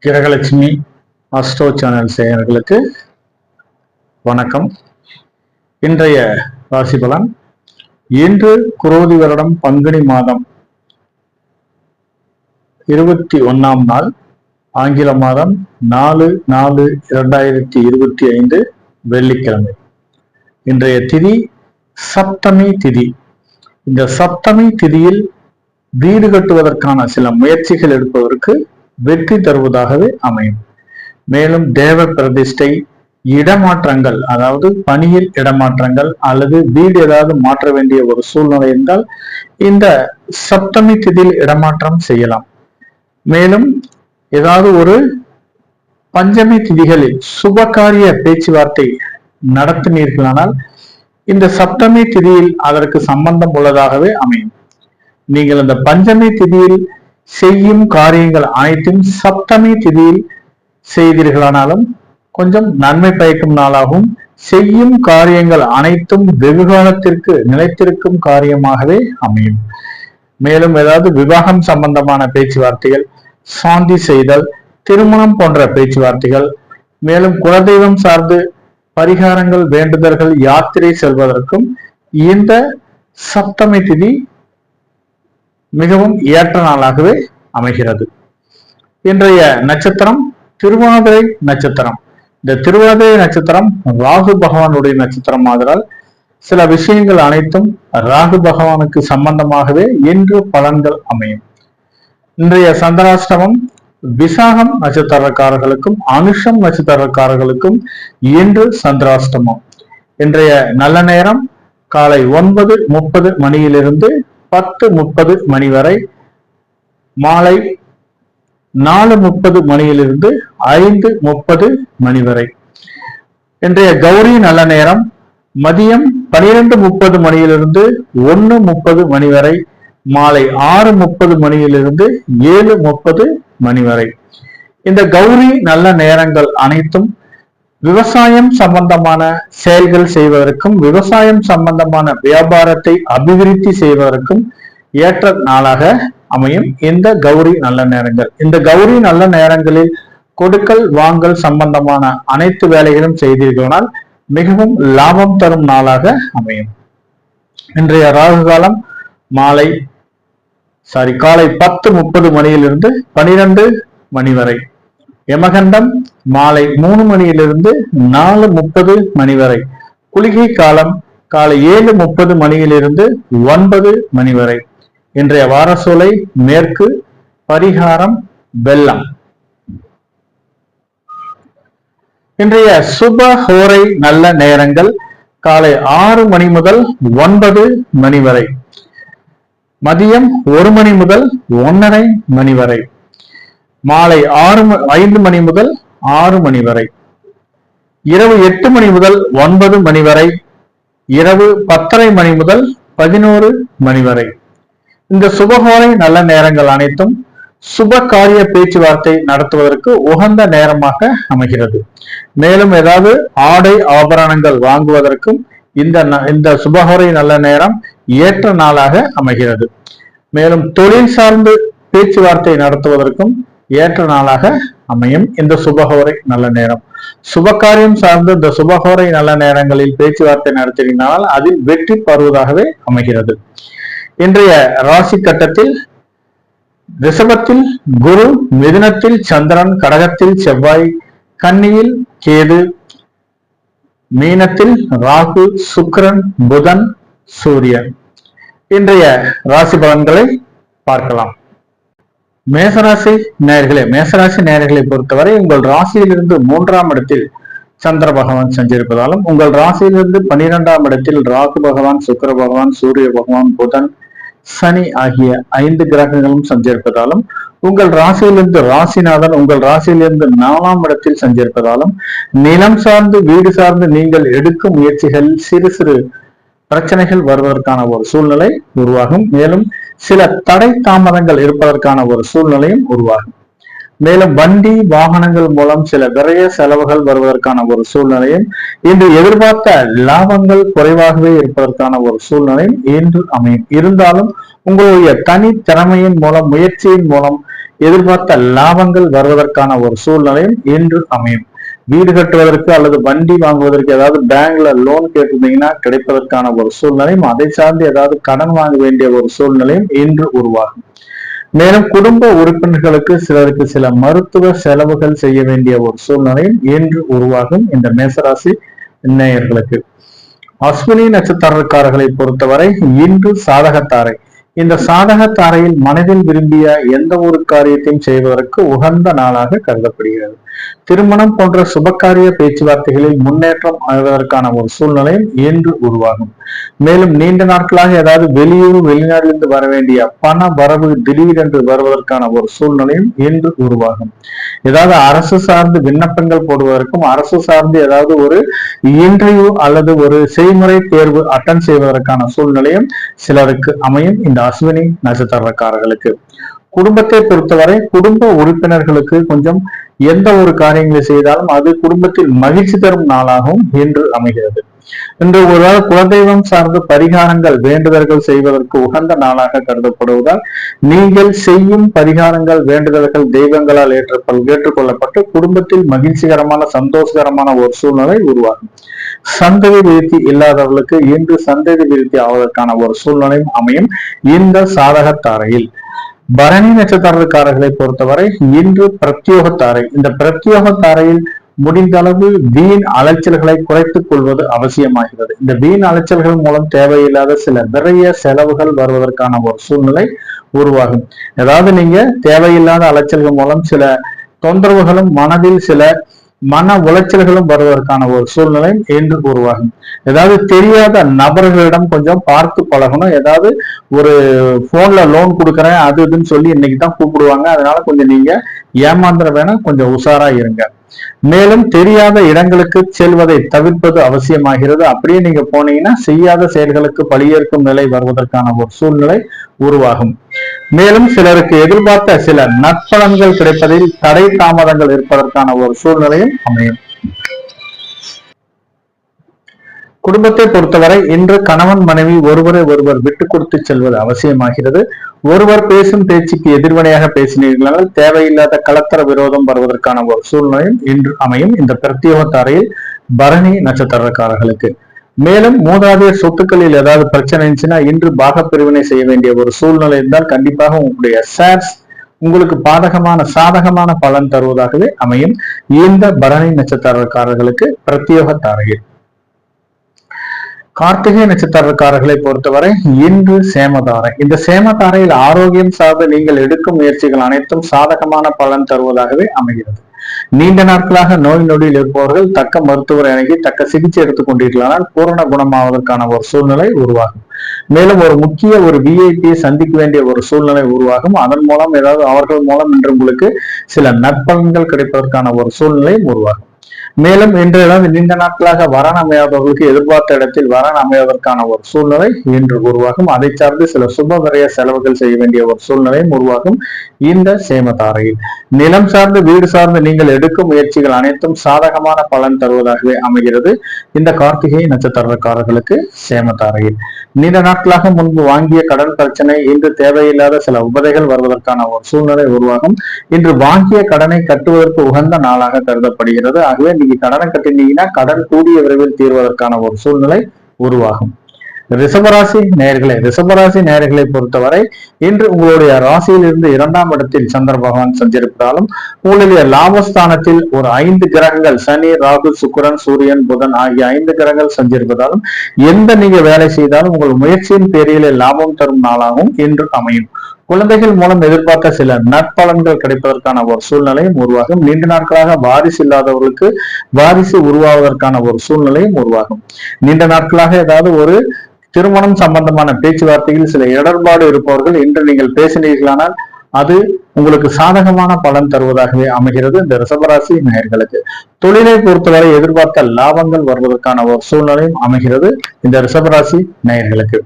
Grahalakshmi astro channel சேயர்களுக்கு வணக்கம். இன்றைய ராசி பலன். இன்று குரோதி வருடம் பங்குனி மாதம் 21ஆம் நாள், ஆங்கில மாதம் 4/4/2025 வெள்ளிக்கிழமை. இன்றைய திதி சப்தமி திதி. இந்த சப்தமி திதியில் வீடு கட்டுவதற்கான சில முயற்சிகள் எடுப்பதற்கு வெற்றி தருவதாகவே அமையும். மேலும் தேவ பிரதிஷ்டை, இடமாற்றங்கள், அதாவது பணியில் இடமாற்றங்கள் அல்லது வீடு ஏதாவது மாற்ற வேண்டிய ஒரு சூழ்நிலை இருந்தால் இந்த சப்தமி திதியில் இடமாற்றம் செய்யலாம். மேலும் ஏதாவது ஒரு பஞ்சமி திதிகளில் சுபகாரிய பேச்சுவார்த்தை நடத்தினீர்களானால் இந்த சப்தமி திதியில் அதற்கு சம்பந்தம் உள்ளதாகவே அமையும். நீங்கள் அந்த பஞ்சமி திதியில் செய்யும் காரியங்கள் அனைத்தும் சப்தமி திதியில் செய்தீர்களானாலும் கொஞ்சம் நன்மை பயக்கும் நாளாகவும், செய்யும் காரியங்கள் அனைத்தும் வெகு காலத்திற்கு நிலைத்திருக்கும் காரியமாகவே அமையும். மேலும் ஏதாவது விவாகம் சம்பந்தமான பேச்சுவார்த்தைகள், சாந்தி செய்தல், திருமணம் போன்ற பேச்சுவார்த்தைகள், மேலும் குலதெய்வம் சார்ந்து பரிகாரங்கள், வேண்டுதல்கள், யாத்திரை செல்வதற்கும் இந்த சப்தமி திதி மிகவும் ஏற்ற நாளாகவே அமைகிறது. இன்றைய நட்சத்திரம் திருவாதிரை நட்சத்திரம். இந்த திருவாதிரை நட்சத்திரம் ராகு பகவானுடைய நட்சத்திரம் ஆதலால் சில விஷயங்கள் அனைத்தும் ராகு பகவானுக்கு சம்பந்தமாகவே இன்று பலன்கள் அமையும். இன்றைய சந்திராஷ்டமம் விசாகம் நட்சத்திரக்காரர்களுக்கும் அனுஷம் நட்சத்திரக்காரர்களுக்கும் இன்று சந்திராஷ்டமம். இன்றைய நல்ல நேரம் காலை 9:30 மணியிலிருந்து 10:30 மணி வரை, மாலை 4:30 மணியிலிருந்து 5:30 மணி வரை. இன்றைய கௌரி நல்ல நேரம் மதியம் 12:30 மணியிலிருந்து 1:30 மணி வரை, மாலை 6:30 மணியிலிருந்து 7:30 மணி வரை. இந்த கௌரி நல்ல நேரங்கள் அனைத்தும் விவசாயம் சம்பந்தமான செயல்கள் செய்வதற்கும், விவசாயம் சம்பந்தமான வியாபாரத்தை அபிவிருத்தி செய்வதற்கும் ஏற்ற நாளாக அமையும். இந்த கௌரி நல்ல நேரங்கள், இந்த கௌரி நல்ல நேரங்களில் கொடுக்கல் வாங்கல் சம்பந்தமான அனைத்து வேலைகளும் செய்தீர்களால் மிகவும் லாபம் தரும் நாளாக அமையும். இன்றைய ராகு காலம் காலை 10:30 மணியிலிருந்து 12 மணி வரை. யமகண்டம் மாலை 3 மணியிலிருந்து 4:30 மணி வரை. குளிகை காலம் காலை 7:30 மணியிலிருந்து 9 மணி வரை. இன்றைய வாரசோலை மேற்கு, பரிகாரம் வெள்ளம். இன்றைய சுப ஹோரை நல்ல நேரங்கள் காலை 6 மணி முதல் 9 மணி வரை, மதியம் 1 மணி முதல் 1:30 மணி வரை, மாலை 5 மணி முதல் 6 மணி வரை, இரவு 8 மணி முதல் 9 மணி வரை, இரவு 10:30 மணி முதல் 11 மணி வரை. இந்த சுபகோரை நல்ல நேரங்கள் அனைத்தும் சுப காரிய பேச்சுவார்த்தை நடத்துவதற்கு உகந்த நேரமாக அமைகிறது. மேலும் ஏதாவது ஆடை ஆபரணங்கள் வாங்குவதற்கும் இந்த சுபகோரை நல்ல நேரம் ஏற்ற நாளாக அமைகிறது. மேலும் தொழில் சார்ந்து பேச்சுவார்த்தை நடத்துவதற்கும் ஏற்ற நாளாக அமையும் இந்த சுபகோரை நல்ல நேரம். சுபகாரியம் சார்ந்து இந்த சுபகோரை நல்ல நேரங்களில் பேச்சுவார்த்தை நடத்தினால் அதில் வெற்றி பெறுவதாகவே அமைகிறது. இன்றைய ராசி கட்டத்தில் ரிஷபத்தில் குரு, மிதுனத்தில் சந்திரன், கடகத்தில் செவ்வாய், கன்னியில் கேது, மீனத்தில் ராகு, சுக்கிரன், புதன், சூரியன். இன்றைய ராசி பலன்களை பார்க்கலாம். மேசராசி நேயர்களை பொறுத்தவரை உங்கள் ராசியிலிருந்து 3ஆம் இடத்தில் சந்திர பகவான் சென்றிருப்பதாலும், உங்கள் ராசியிலிருந்து 12ஆம் இடத்தில் ராகு பகவான், சுக்கிர பகவான், சூரிய பகவான், புதன், சனி ஆகிய 5 கிரகங்களும் சஞ்சரிப்பதாலும், உங்கள் ராசியிலிருந்து ராசிநாதன் உங்கள் ராசியிலிருந்து 4ஆம் இடத்தில் சஞ்சரிப்பதாலும், நிலம் சார்ந்து வீடு சார்ந்து நீங்கள் எடுக்கும் முயற்சிகள் சிறு சிறு பிரச்சனைகள் வருவதற்கான ஒரு சூழ்நிலை உருவாகும். மேலும் சில தடை தாமதங்கள் இருப்பதற்கான ஒரு சூழ்நிலையும் உருவாகும். மேலும் வண்டி வாகனங்கள் மூலம் சில விரைய செலவுகள் வருவதற்கான ஒரு சூழ்நிலையும், இன்று எதிர்பார்த்த லாபங்கள் குறைவாகவே இருப்பதற்கான ஒரு சூழ்நிலையும் இன்று அமையும். இருந்தாலும் உங்களுடைய தனி திறமையின் மூலம், முயற்சியின் மூலம் எதிர்பார்த்த லாபங்கள் வருவதற்கான ஒரு சூழ்நிலையும் இன்று அமையும். வீடு கட்டுவதற்கு அல்லது வண்டி வாங்குவதற்கு ஏதாவது பேங்க்ல லோன் கேட்டிருந்தீங்கன்னா கிடைப்பதற்கான ஒரு சூழ்நிலையும், அதை சார்ந்து ஏதாவது கடன் வாங்க வேண்டிய ஒரு சூழ்நிலையும் இன்று உருவாகும். மேலும் குடும்ப உறுப்பினர்களுக்கு சிலருக்கு சில மருத்துவ செலவுகள் செய்ய வேண்டிய ஒரு சூழ்நிலையும் இன்று உருவாகும். இந்த மேசராசி நேயர்களுக்கு அஸ்வினி நட்சத்திரக்காரர்களை பொறுத்தவரை இன்று சாதகத்தாரை. இந்த சாதகத்தாரையில் மனதில் விரும்பிய எந்த ஒரு காரியத்தையும் செய்வதற்கு உகந்த நாளாக கருதப்படுகிறது. திருமணம் போன்ற சுபகாரிய பேச்சுவார்த்தைகளில் முன்னேற்றம் அடைவதற்கான ஒரு சூழ்நிலையும் இன்று உருவாகும். மேலும் நீண்ட நாட்களாக ஏதாவது வெளியூர் வெளிநாட்டிலிருந்து வர வேண்டிய பண வரவு திடீரென்று வருவதற்கான ஒரு சூழ்நிலையும் இன்று உருவாகும். ஏதாவது அரசு சார்ந்து விண்ணப்பங்கள் போடுவதற்கும், அரசு சார்ந்து ஏதாவது ஒரு இன்டர்வியூ அல்லது ஒரு செய்முறை தேர்வு அட்டன் செய்வதற்கான சூழ்நிலையும் சிலருக்கு அமையும். இந்த அஸ்வினி நட்சத்திரக்காரர்களுக்கு குடும்பத்தை பொறுத்தவரை குடும்ப உறுப்பினர்களுக்கு கொஞ்சம் எந்த ஒரு காரியங்களை செய்தாலும் அது குடும்பத்தில் மகிழ்ச்சி தரும் நாளாகவும் இன்று அமைகிறது. இன்று ஒரு குலதெய்வம் சார்ந்த பரிகாரங்கள் வேண்டுதல்கள் செய்வதற்கு உகந்த நாளாக கருதப்படுவதால் நீங்கள் செய்யும் பரிகாரங்கள் வேண்டுதல்கள் தெய்வங்களால் ஏற்றுக்கொள்ளப்பட்டு குடும்பத்தில் மகிழ்ச்சிகரமான சந்தோஷகரமான ஒரு சூழ்நிலை உருவாகும். சந்ததி விருத்தி இல்லாதவர்களுக்கு இன்று சந்ததி விருத்தி ஆவதற்கான ஒரு சூழ்நிலையும் அமையும். இந்த சாதகத்தாரையில் பரணி நட்சத்திரக்காரர்களை பொறுத்தவரை இன்று பிரத்யோகத்தாரை. இந்த பிரத்யோகத்தாரையில் முடிந்த அளவு வீண் அலைச்சல்களை குறைத்துக் கொள்வது அவசியமாகிறது. இந்த வீண் அலைச்சல்கள் மூலம் தேவையில்லாத சில விரைய செலவுகள் வருவதற்கான ஒரு சூழ்நிலை உருவாகும். ஏதாவது நீங்க தேவையில்லாத அலைச்சல்கள் மூலம் சில தொந்தரவுகளும் மனதில் சில மன உளைச்சல்களும் வருவதற்கான ஒரு சூழ்நிலை என்று உருவாகும். ஏதாவது தெரியாத நபர்களிடம் கொஞ்சம் பார்த்து பழகணும். ஏதாவது ஒரு போன்ல லோன் கொடுக்குறேன் அது இதுன்னு சொல்லி இன்னைக்கு தான் கூப்பிடுவாங்க. அதனால கொஞ்சம் நீங்க ஏமாந்துட வேணாம், கொஞ்சம் உஷாரா இருங்க. மேலும் தெரியாத இடங்களுக்கு செல்வதை தவிர்ப்பது அவசியமாகிறது. அப்படியே நீங்க போனீங்கன்னா செய்யாத செயல்களுக்கு பழியேற்கும் நிலை வருவதற்கான ஒரு சூழ்நிலை உருவாகும். மேலும் சிலருக்கு எதிர்பார்த்த சில நற்பலன்கள் கிடைப்பதில் தடை தாமதங்கள் இருப்பதற்கான ஒரு சூழ்நிலையும் அமையும். குடும்பத்தை பொறுத்தவரை இன்று கணவன் மனைவி ஒருவரை ஒருவர் விட்டு கொடுத்து செல்வது அவசியமாகிறது. ஒருவர் பேசும் பேச்சுக்கு எதிர்வினையாக பேசினீர்களால் தேவையில்லாத கலத்தர விரோதம் வருவதற்கான ஒரு சூழ்நிலையும் இன்று அமையும். இந்த பிரத்யோகத்தாரையில் பரணி நட்சத்திரக்காரர்களுக்கு மேலும் மூதாதையர் சொத்துக்களில் ஏதாவது பிரச்சனை இருந்துச்சுன்னா இன்று பாக பிரிவினை செய்ய வேண்டிய ஒரு சூழ்நிலை இருந்தால் கண்டிப்பாக உங்களுடைய ஷேர்ஸ் உங்களுக்கு சாதகமான பலன் தருவதாகவே அமையும். இந்த பரணி நட்சத்திரக்காரர்களுக்கு பிரத்யோகத்தாரையில் கார்த்திகை நட்சத்திரக்காரர்களை பொறுத்தவரை இன்று சேமதாரை. இந்த சேமதாரையில் ஆரோக்கியம் சார்ந்து நீங்கள் எடுக்கும் முயற்சிகள் அனைத்தும் சாதகமான பலன் தருவதாகவே அமைகிறது. நீண்ட நாட்களாக நோய் நொடியில் இருப்பவர்கள் தக்க மருத்துவரை அணுகி தக்க சிகிச்சை எடுத்துக் கொண்டீர்களானால் பூரண குணமாவதற்கான ஒரு சூழ்நிலை உருவாகும். மேலும் ஒரு முக்கிய ஒரு விஐபியை சந்திக்க வேண்டிய ஒரு சூழ்நிலை உருவாகும். அதன் மூலம் ஏதாவது அவர்கள் மூலம் இன்று உங்களுக்கு சில நற்பலன்கள் கிடைப்பதற்கான ஒரு சூழ்நிலையும் உருவாகும். மேலும் இன்று ஏதாவது நீண்ட நாட்களாக வரன் அமையாதவர்களுக்கு எதிர்பார்த்த இடத்தில் வரன் அமைவதற்கான ஒரு சூழ்நிலை இன்று உருவாகும். அதை சார்ந்து சில சுப விரய செலவுகள் செய்ய வேண்டிய ஒரு சூழ்நிலையும் உருவாகும். இந்த சேமதாரையில் நிலம் சார்ந்து வீடு சார்ந்து நீங்கள் எடுக்கும் முயற்சிகள் அனைத்தும் சாதகமான பலன் தருவதாகவே அமைகிறது. இந்த கார்த்திகை நட்சத்திரக்காரர்களுக்கு சேமதாரையில் நீண்ட நாட்களாக முன்பு வாங்கிய கடன் பிரச்சனை இன்று தேவையில்லாத சில உபதைகள் வருவதற்கான ஒரு சூழ்நிலை உருவாகும். இன்று வாங்கிய கடனை கட்டுவதற்கு உகந்த நாளாக கருதப்படுகிறது. ஆகவே நீங்க கடனை கட்டினீங்கன்னா கடன் கூடிய விரைவில் தீர்வதற்கான ஒரு சூழ்நிலை உருவாகும். ரிஷபராசி நேயர்களை பொறுத்தவரை இன்று உங்களுடைய ராசியில் இருந்து 2ஆம் இடத்தில் சந்திர பகவான் சஞ்சரிப்பதாலும் உங்களுடைய லாபஸ்தானத்தில் ஒரு 5 கிரகங்கள் சனி, ராகு, சுக்கிரன், சூரியன், புதன் ஆகிய 5 கிரகங்கள் சஞ்சரிப்பதாலும் எந்த நீங்க வேலை செய்தாலும் உங்கள் முயற்சியின் பேரிலே லாபம் தரும் நாளாகவும் இன்று அமையும். குழந்தைகள் மூலம் எதிர்பார்த்த சில நற்பலன்கள் கிடைப்பதற்கான ஒரு சூழ்நிலையும் உருவாகும். நீண்ட நாட்களாக வாரிசு இல்லாதவர்களுக்கு வாரிசு உருவாவதற்கான ஒரு சூழ்நிலையும் உருவாகும். நீண்ட நாட்களாக ஏதாவது ஒரு திருமணம் சம்பந்தமான பேச்சுவார்த்தையில் சில இடர்பாடு இருப்பவர்கள் இன்று நீங்கள் பேசினீர்களானால் அது உங்களுக்கு சாதகமான பலன் தருவதாகவே அமைகிறது. இந்த ரிஷபராசி நேயர்களுக்கு தொழிலை பொறுத்தவரை எதிர்பார்த்த லாபங்கள் வருவதற்கான ஒரு சூழ்நிலையும் அமைகிறது. இந்த ரிஷபராசி நேயர்களுக்கு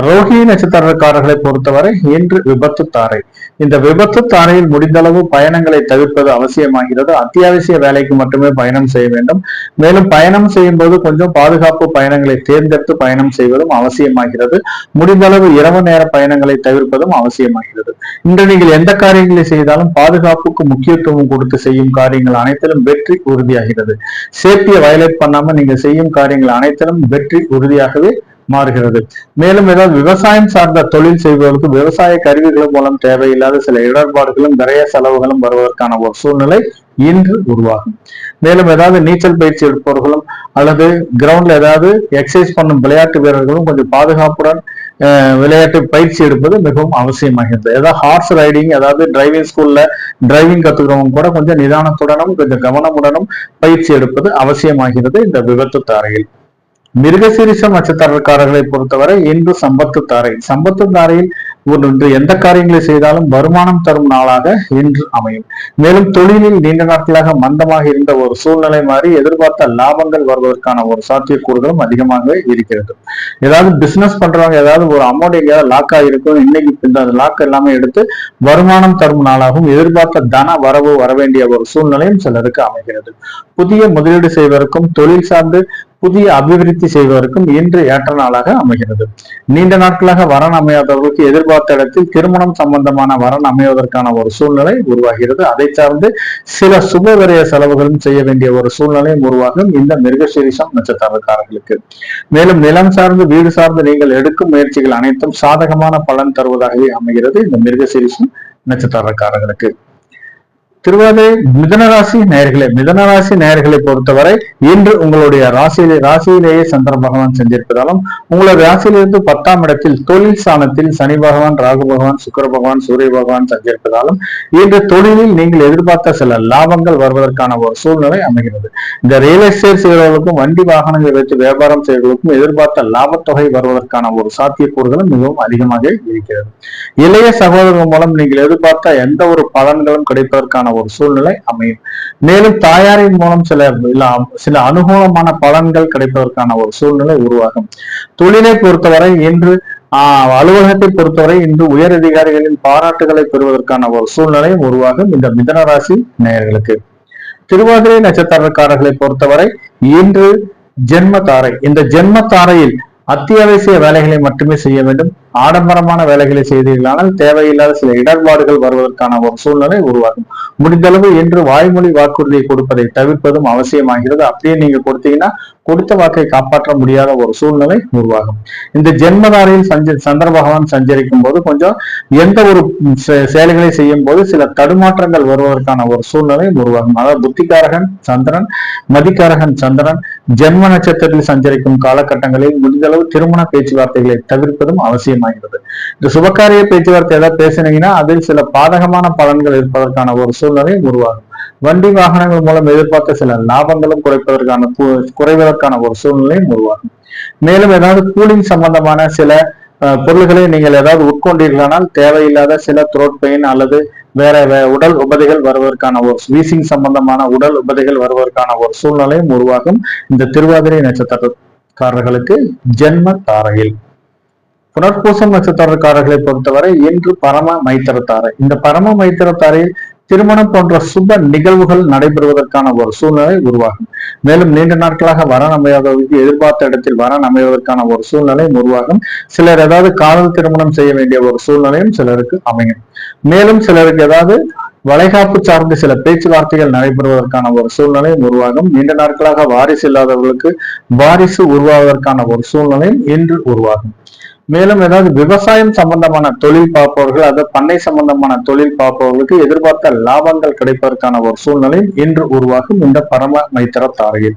ரோஹிணி நட்சத்திரக்காரர்களை பொறுத்தவரை இன்று விபத்து தாரை. இந்த விபத்து தாரையில் முடிந்தளவு பயணங்களை தவிர்ப்பது அவசியமாகிறது. அத்தியாவசிய வேலைக்கு மட்டுமே பயணம் செய்ய வேண்டும். மேலும் பயணம் செய்யும் போது கொஞ்சம் பாதுகாப்பு பயணங்களை தேர்ந்தெடுத்து பயணம் செய்வதும் அவசியமாகிறது. முடிந்தளவு இரவு நேர பயணங்களை தவிர்ப்பதும் அவசியமாகிறது. இன்று நீங்கள் எந்த காரியங்களை செய்தாலும் பாதுகாப்புக்கு முக்கியத்துவம் கொடுத்து செய்யும் காரியங்கள் அனைத்திலும் வெற்றி உறுதியாகிறது. சேஃப்டியை வயலேட் பண்ணாம நீங்க செய்யும் காரியங்கள் அனைத்திலும் வெற்றி உறுதியாகவே மாறுகிறது. மேலும் ஏதாவது விவசாயம் சார்ந்த தொழில் செய்வதற்கு விவசாய கருவிகள் மூலம் தேவையில்லாத சில இடர்பாடுகளும் நிறைய செலவுகளும் வருவதற்கான ஒரு சூழ்நிலை இன்று உருவாகும். மேலும் ஏதாவது நீச்சல் பயிற்சி எடுப்பவர்களும் அல்லது கிரவுண்ட்ல ஏதாவது எக்ஸசைஸ் பண்ணும் விளையாட்டு வீரர்களும் கொஞ்சம் பாதுகாப்புடன் விளையாட்டு பயிற்சி எடுப்பது மிகவும் அவசியமாகிறது. ஏதாவது ஹார்ஸ் ரைடிங், அதாவது டிரைவிங் ஸ்கூல்ல டிரைவிங் கத்துக்கிறவங்க கூட கொஞ்சம் நிதானத்துடனும் கொஞ்சம் கவனமுடனும் பயிற்சி எடுப்பது அவசியமாகிறது இந்த விபத்து தாரையில். மிருகசீரிஷம் நட்சத்திரக்காரர்களை பொறுத்தவரை இன்று சம்பத்து தாரை. சம்பத்து தாரையில் இன்று எந்த காரியங்களை செய்தாலும் வருமானம் தரும் நாளாக இன்று அமையும். மேலும் தொழிலில் நீண்ட நாட்களாக மந்தமாக இருந்த ஒரு சூழ்நிலை மாறி எதிர்பார்த்த லாபங்கள் வருவதற்கான ஒரு சாத்தியக்கூறுகளும் அதிகமாக இருக்கிறது. ஏதாவது பிசினஸ் பண்றவங்க ஏதாவது ஒரு அமௌண்ட் எங்கேயாவது லாக் ஆகிருக்கும், இன்னைக்கு இந்த லாக் எல்லாமே எடுத்து வருமானம் தரும் நாளாகவும் எதிர்பார்த்த தன வரவு வர வேண்டிய ஒரு சூழ்நிலையும் சிலருக்கு அமைகிறது. புதிய முதலீடு செய்வதற்கும் தொழில் சார்ந்து புதிய அபிவிருத்தி செய்வதற்கும் இன்று ஏற்ற நாளாக அமைகிறது. நீண்ட நாட்களாக வரன் அமையாதவர்களுக்கு எதிர்பார்த்த இடத்தில் திருமணம் சம்பந்தமான வரன் அமைவதற்கான ஒரு சூழ்நிலை உருவாகிறது. அதை சார்ந்து சில சுப விரய செலவுகளும் செய்ய வேண்டிய ஒரு சூழ்நிலையும் உருவாகும் இந்த மிருகசீரிஷம் நட்சத்திரக்காரர்களுக்கு. மேலும் நிலம் சார்ந்து வீடு சார்ந்து நீங்கள் எடுக்கும் முயற்சிகள் அனைத்தும் சாதகமான பலன் தருவதாகவே அமைகிறது இந்த மிருகசீரிஷம் நட்சத்திரக்காரர்களுக்கு. திருவாதிரை மிதனராசி நேயர்களே, மிதனராசி நேயர்களை பொறுத்தவரை இன்று உங்களுடைய ராசியிலேயே சந்திர பகவான் செஞ்சிருப்பதாலும் உங்களுடைய ராசியிலிருந்து 10ஆம் இடத்தில் தொழில் ஸ்தானத்தில் சனி பகவான், ராகு பகவான், சுக்கிர பகவான், சூரிய பகவான் சஞ்சரிப்பதாலும் இன்று தொழிலில் நீங்கள் எதிர்பார்த்த சில லாபங்கள் வருவதற்கான ஒரு சூழ்நிலை அமைகிறது. இந்த ரியல் எஸ்டேட் செய்வர்களுக்கும் வண்டி வாகனங்களை வைத்து வியாபாரம் செய்வர்களுக்கும் எதிர்பார்த்த லாபத்தொகை வருவதற்கான ஒரு சாத்தியக்கூறுகளும் மிகவும் அதிகமாக இருக்கிறது. இளைய சகோதரர்கள் மூலம் நீங்கள் எதிர்பார்த்த எந்த ஒரு பலன்களும் கிடைப்பதற்கான ஒரு சூழ்நிலை அமையும். மேலும் தாயாரின் மூலம் சில அனுகூலமான பலன்கள் கிடைப்பதற்கான ஒரு சூழ்நிலை உருவாகும். தொழிலை பொறுத்தவரை இன்று அலுவலகத்தை பொறுத்தவரை இன்று உயர் அதிகாரிகளின் பாராட்டுகளை பெறுவதற்கான ஒரு சூழ்நிலையும் உருவாகும் இந்த மிதனராசி நேயர்களுக்கு. திருவாதிரை நட்சத்திரக்காரர்களை பொறுத்தவரை இன்று ஜென்ம தாரை. இந்த ஜென்ம தாரையில் அத்தியாவசிய வேலைகளை மட்டுமே செய்ய வேண்டும். ஆடம்பரமான வேலைகளை செய்தீர்களானால் தேவையில்லாத சில இடர்பாடுகள் வருவதற்கான ஒரு சூழ்நிலை உருவாகும். முடிந்தளவு என்று வாய்மொழி வாக்குறுதியை கொடுப்பதை தவிர்ப்பதும் அவசியமாகிறது. அப்படியே நீங்க கொடுத்தீங்கன்னா கொடுத்த வாக்கை காப்பாற்ற முடியாத ஒரு சூழ்நிலை உருவாகும். இந்த ஜென்மதாரையில் சந்திர பகவான் சஞ்சரிக்கும் போது கொஞ்சம் எந்த ஒரு செயல்களை செய்யும் போது சில தடுமாற்றங்கள் வருவதற்கான ஒரு சூழ்நிலை உருவாகும். அதாவது புத்திகாரகன் சந்திரன், மதிக்காரகன் சந்திரன் ஜென்ம நட்சத்திரத்தில் சஞ்சரிக்கும் காலகட்டங்களில் முடிந்தளவு திருமண பேச்சுவார்த்தைகளை தவிர்ப்பதும் அவசியமாகிறது. இந்த சுபகாரிய பேச்சுவார்த்தை ஏதாவது பேசினீங்கன்னா அதில் சில பாதகமான பலன்கள் இருப்பதற்கான ஒரு சூழ்நிலை உருவாகும். வண்டி வாகனங்கள் மூலம் எதிர்பார்த்த சில லாபங்களும் குறைவதற்கான ஒரு சூழ்நிலையும் உருவாகும். மேலும் ஏதாவது கூலிங் சம்பந்தமான சில பொருள்களை நீங்கள் ஏதாவது உட்கொண்டீர்களானால் தேவையில்லாத சில த்ரோட் பெயின் அல்லது வேற உடல் உபதைகள் வருவதற்கான ஒரு வீசிங் சம்பந்தமான உடல் உபதைகள் வருவதற்கான ஒரு சூழ்நிலையும் உருவாகும் இந்த திருவாதிரை நட்சத்திரக்காரர்களுக்கு ஜென்ம தாரையில். புனர்பூசம் நட்சத்திரக்காரர்களை பொறுத்தவரை இன்று பரம மைத்திர தாரை. இந்த பரம மைத்திர தாரையில் திருமணம் போன்ற சுப நிகழ்வுகள் நடைபெறுவதற்கான ஒரு சூழ்நிலை உருவாகும். மேலும் நீண்ட நாட்களாக வரன் அமையாதவர்களுக்கு எதிர்பார்த்த இடத்தில் வரன் அமைவதற்கான ஒரு சூழ்நிலையும் உருவாகும். சிலர் ஏதாவது காதல் திருமணம் செய்ய வேண்டிய ஒரு சூழ்நிலையும் சிலருக்கு அமையும். மேலும் சிலருக்கு ஏதாவது வளைகாப்பு சார்ந்து சில பேச்சுவார்த்தைகள் நடைபெறுவதற்கான ஒரு சூழ்நிலையும் உருவாகும். நீண்ட நாட்களாக வாரிசு இல்லாதவர்களுக்கு வாரிசு உருவாவதற்கான ஒரு சூழ்நிலையும் இன்று உருவாகும். மேலும் ஏதாவது விவசாயம் சம்பந்தமான தொழில் பார்ப்பவர்கள், அதாவது பண்ணை சம்பந்தமான தொழில் பார்ப்பவர்களுக்கு எதிர்பார்த்த லாபங்கள் கிடைப்பதற்கான ஒரு சூழ்நிலை இன்று உருவாகும் இந்த பரம மைத்திர தாரையில்.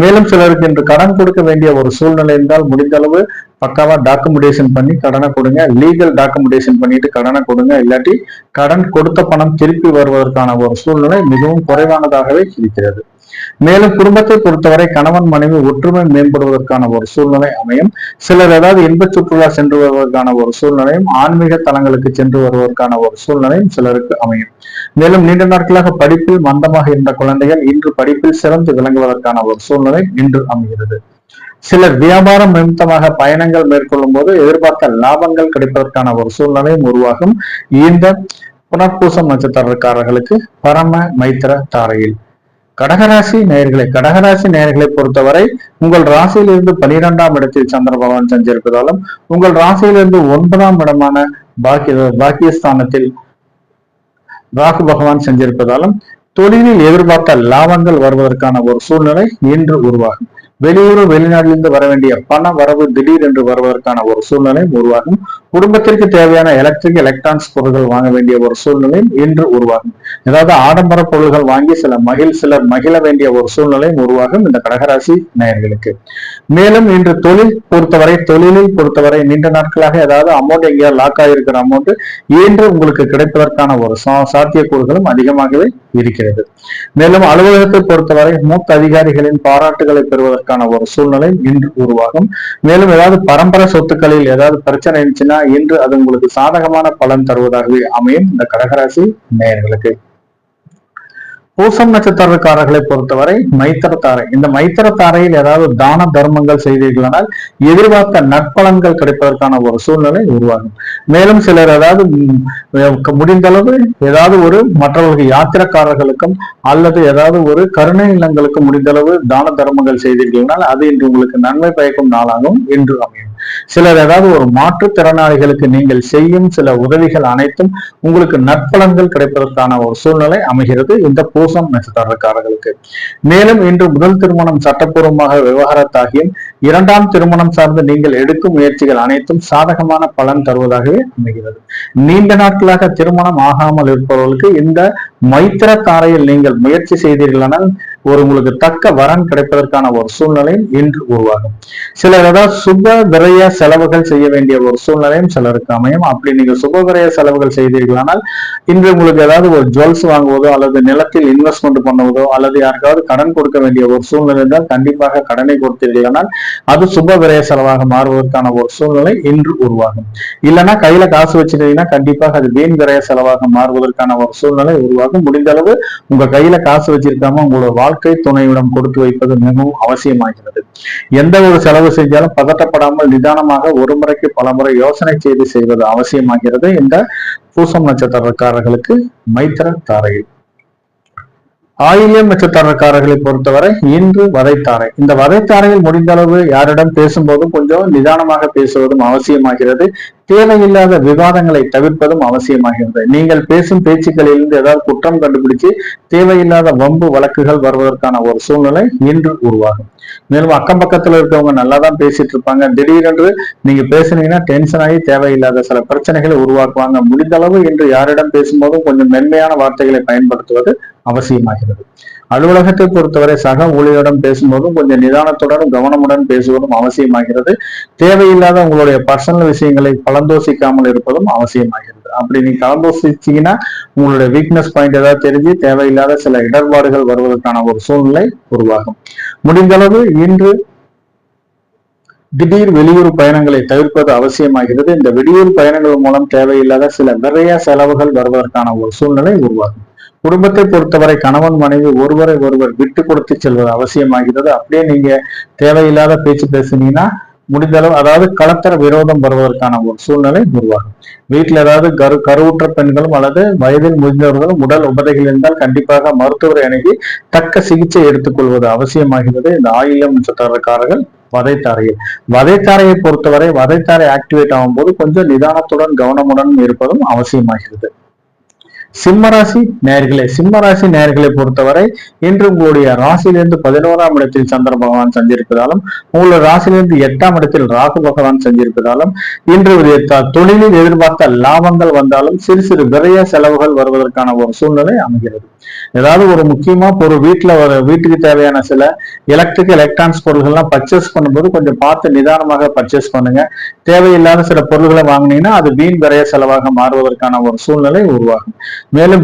மேலும் சிலருக்கு இன்று கடன் கொடுக்க வேண்டிய ஒரு சூழ்நிலை இருந்தால் முடிந்தளவு பக்காவா டாக்குமெண்டேஷன் பண்ணி கடனை கொடுங்க. லீகல் டாக்குமெண்டேஷன் பண்ணிட்டு கடனை கொடுங்க. இல்லாட்டி கடன் கொடுத்த பணம் திருப்பி வருவதற்கான ஒரு சூழ்நிலை மிகவும் குறைவானதாகவே இருக்கிறது. மேலும் குடும்பத்தை பொறுத்தவரை கணவன் மனைவி ஒற்றுமை மேம்படுவதற்கான ஒரு சூழ்நிலை அமையும். சிலர் ஏதாவது இன்ப சுற்றுலா சென்று வருவதற்கான ஒரு சூழ்நிலையும் ஆன்மீக தலங்களுக்கு சென்று வருவதற்கான ஒரு சூழ்நிலையும் சிலருக்கு அமையும். மேலும் நீண்ட நாட்களாக படிப்பில் மந்தமாக இருந்த குழந்தைகள் இன்று படிப்பில் சிறந்து விளங்குவதற்கான ஒரு சூழ்நிலை இன்று அமைகிறது. சிலர் வியாபாரம் நிமித்தமாக பயணங்கள் மேற்கொள்ளும் போது எதிர்பார்த்த லாபங்கள் கிடைப்பதற்கான ஒரு சூழ்நிலையும் உருவாகும் இந்த புனர்பூசம் நட்சத்திரக்காரர்களுக்கு பரம மைத்திர தாரையில். கடகராசி நேயர்களை பொறுத்தவரை உங்கள் ராசியிலிருந்து 12ஆம் இடத்தில் சந்திர பகவான் சஞ்சரிப்பதாலும் உங்கள் ராசியிலிருந்து 9ஆம் இடமான பாக்கியஸ்தானத்தில் ராகு பகவான் சஞ்சரிப்பதாலும் தொழிலில் எதிர்பார்த்த லாபங்கள் வருவதற்கான ஒரு சூழ்நிலை இன்று உருவாகும். வெளியூர் வெளிநாட்டிலிருந்து வர வேண்டிய பண வரவு திடீர் என்று வருவதற்கான ஒரு சூழ்நிலை உருவாகும். குடும்பத்திற்கு தேவையான எலக்ட்ரானிக்ஸ் பொருட்கள் வாங்க வேண்டிய ஒரு சூழ்நிலை இன்று உருவாகும். ஏதாவது ஆடம்பர பொருள்கள் வாங்கி சிலர் மகிழ வேண்டிய ஒரு சூழ்நிலை உருவாகும் இந்த கடகராசி நேயர்களுக்கு. மேலும் இன்று தொழிலில் பொறுத்தவரை நீண்ட நாட்களாக ஏதாவது அமௌண்ட் எங்கேயாவது லாக் ஆகிருக்கிற அமௌண்ட் இன்று உங்களுக்கு கிடைப்பதற்கான ஒரு சாத்தியக்கூறுகளும் அதிகமாகவே இருக்கிறது. மேலும் அலுவலகத்தை பொறுத்தவரை மூத்த அதிகாரிகளின் பாராட்டுகளை பெறுவதற்கான ஒரு சூழ்நிலை இன்று உருவாகும். மேலும் ஏதாவது பரம்பரை சொத்துக்களில் ஏதாவது பிரச்சனை இருந்துச்சுன்னா இன்று அது உங்களுக்கு சாதகமான பலன் தருவதாகவே அமையும் இந்த கடகராசி நேயர்களுக்கு. பூசம் நட்சத்திரக்காரர்களை பொறுத்தவரை மைத்திரத்தாரை. இந்த மைத்திரத்தாரையில் ஏதாவது தான தர்மங்கள் செய்தீர்களானால் எதிர்பார்த்த நற்பலன்கள் கிடைப்பதற்கான ஒரு சூழ்நிலை உருவாகும். மேலும் சிலர் ஏதாவது முடிந்த அளவு ஏதாவது ஒரு மற்றவர்களுக்கு யாத்திரக்காரர்களுக்கும் அல்லது ஏதாவது ஒரு கருணை இல்லங்களுக்கும் முடிந்த அளவு தான தர்மங்கள் செய்தீர்களால் அது இன்று உங்களுக்கு நன்மை பயக்கும் நாளாகவும் இன்று அமையும். சிலர் ஏதாவது ஒரு மாற்றுத்திறனாளிகளுக்கு நீங்கள் செய்யும் சில உதவிகள் அனைத்தும் உங்களுக்கு நற்பலன்கள் கிடைப்பதற்கான ஒரு சூழ்நிலை அமைகிறது இந்த பூசம் நட்சத்திரக்காரர்களுக்கு. மேலும் இன்று முதல் திருமணம் சட்டப்பூர்வமாக விவகாரத்தாகியும் 2ஆம் திருமணம் சார்ந்து நீங்கள் எடுக்கும் முயற்சிகள் அனைத்தும் சாதகமான பலன் தருவதாகவே அமைகிறது. நீண்ட நாட்களாக திருமணம் ஆகாமல் இருப்பவர்களுக்கு இந்த மைத்திர தாரையில் நீங்கள் முயற்சி செய்தீர்களானால் உங்களுக்கு தக்க வரன் கிடைப்பதற்கான ஒரு சூழ்நிலையும் இன்று உருவாகும். சிலர் ஏதாவது சுப விரய செலவுகள் செய்ய வேண்டிய ஒரு சூழ்நிலையும் சிலருக்கு அமையும். அப்படி நீங்கள் சுப விரய செலவுகள் செய்தீர்களானால் இன்று உங்களுக்கு ஏதாவது ஒரு ஜுவல்ஸ் வாங்குவதோ அல்லது நிலத்தில் இன்வெஸ்ட்மெண்ட் பண்ணுவதோ அல்லது யாருக்காவது கடன் கொடுக்க வேண்டிய ஒரு சூழ்நிலை இருந்தால் கண்டிப்பாக கடனை கொடுத்தீர்களானால் அது சுப விரய செலவாக மாறுவதற்கான ஒரு சூழ்நிலை இன்று உருவாகும். இல்லைன்னா கையில காசு வச்சுட்டீங்கன்னா கண்டிப்பாக அது வீண் விரய செலவாக மாறுவதற்கான ஒரு சூழ்நிலை உருவாகும். முடிந்த அளவு உங்க கையில காசு வச்சிருக்காம உங்களோட வாழ்க்கை துணையிடம் கொடுத்து வைப்பது மிகவும் அவசியமாகிறது. எந்த ஒரு செலவு செஞ்சாலும் பதட்டப்படாமல் நிதானமாக ஒரு முறைக்கு பல முறை யோசனை செய்து செய்வது அவசியமாகிறது இந்த பூசம் நட்சத்திரக்காரர்களுக்கு மைத்திர தாரையில். ஆயில்யம் நட்சத்திரக்காரர்களை பொறுத்தவரை இன்று வதைத்தாரை. இந்த வதைத்தாரையில் முடிந்த அளவு யாரிடம் பேசும்போதும் கொஞ்சம் நிதானமாக பேசுவதும் அவசியமாகிறது. தேவையில்லாத விவாதங்களை தவிர்ப்பதும் அவசியமாகிறது. நீங்கள் பேசும் பேச்சுக்களிலிருந்து ஏதாவது குற்றம் கண்டுபிடிச்சு தேவையில்லாத வம்பு வழக்குகள் வருவதற்கான ஒரு சூழ்நிலை இன்று உருவாகும். மேலும் அக்கம் பக்கத்துல இருக்கவங்க நல்லா தான் பேசிட்டு இருப்பாங்க. திடீரென்று நீங்க பேசுனீங்கன்னா டென்ஷன் ஆகி தேவையில்லாத சில பிரச்சனைகளை உருவாக்குவாங்க. முடிந்த அளவு இன்று யாரிடம் பேசும்போதும் கொஞ்சம் மென்மையான வார்த்தைகளை பயன்படுத்துவது அவசியமாகிறது. அலுவலகத்தை பொறுத்தவரை சக ஊழியரிடம் பேசும்போதும் கொஞ்சம் நிதானத்துடன் கவனமுடன் பேசுவதும் அவசியமாகிறது. தேவையில்லாத உங்களுடைய பர்சனல் விஷயங்களை கலந்தோசிக்காமல் இருப்பதும் அவசியமாகிறது. அப்படி நீ கலந்தோசிச்சீங்கன்னா உங்களுடைய வீக்னஸ் பாயிண்ட் ஏதாவது தெரிஞ்சு தேவையில்லாத சில இடர்பாடுகள் வருவதற்கான ஒரு சூழ்நிலை உருவாகும். முடிந்த அளவு இன்று திடீர் வெளியூர் பயணங்களை தவிர்ப்பது அவசியமாகிறது. இந்த வெளியூர் பயணங்கள் மூலம் தேவையில்லாத சில நிறைய செலவுகள் வருவதற்கான ஒரு சூழ்நிலை உருவாகும். குடும்பத்தை பொறுத்தவரை கணவன் மனைவி ஒருவரை ஒருவர் விட்டு கொடுத்து செல்வது அவசியமாகிறது. அப்படியே நீங்க தேவையில்லாத பேச்சு பேசுனீங்கன்னா முடிந்த அளவு அதாவது களத்தர விரோதம் வருவதற்கான ஒரு சூழ்நிலை உருவாகும். வீட்டுல ஏதாவது கருவுற்ற பெண்களும் அல்லது வயதில் முதிர்ந்தவர்களும் உடல் உபதைகள் இருந்தால் கண்டிப்பாக மருத்துவரை அணுகி தக்க சிகிச்சை எடுத்துக்கொள்வது அவசியமாகிறது இந்த ஆயில்யம் நட்சத்திரக்காரர்கள் வதைத்தாரையை பொறுத்தவரை வதைத்தாரை ஆக்டிவேட் ஆகும் போது கொஞ்சம் நிதானத்துடன் கவனமுடன் இருப்பதும் அவசியமாகிறது. சிம்மராசி நேயர்களை பொறுத்தவரை இன்று உங்களுடைய ராசியிலிருந்து 11ஆம் இடத்தில் சந்திர பகவான் சஞ்சரிப்பதாலும் உங்களுடைய ராசியிலிருந்து 8ஆம் இடத்தில் ராகு பகவான் சஞ்சரிப்பதாலும் இன்று தொழிலில் எதிர்பார்த்த லாபங்கள் வந்தாலும் சிறு சிறு விரைய செலவுகள் வருவதற்கான ஒரு சூழ்நிலை அமைகிறது. ஏதாவது ஒரு முக்கியமா ஒரு வீட்டுக்கு தேவையான சில எலக்ட்ரானிக்ஸ் பொருள்கள்லாம் பர்ச்சேஸ் பண்ணும்போது கொஞ்சம் பார்த்து நிதானமாக பர்ச்சேஸ் பண்ணுங்க. தேவையில்லாத சில பொருள்களை வாங்கினீங்கன்னா அது வீண் விரைய செலவாக மாறுவதற்கான ஒரு சூழ்நிலை உருவாகும். மேலும்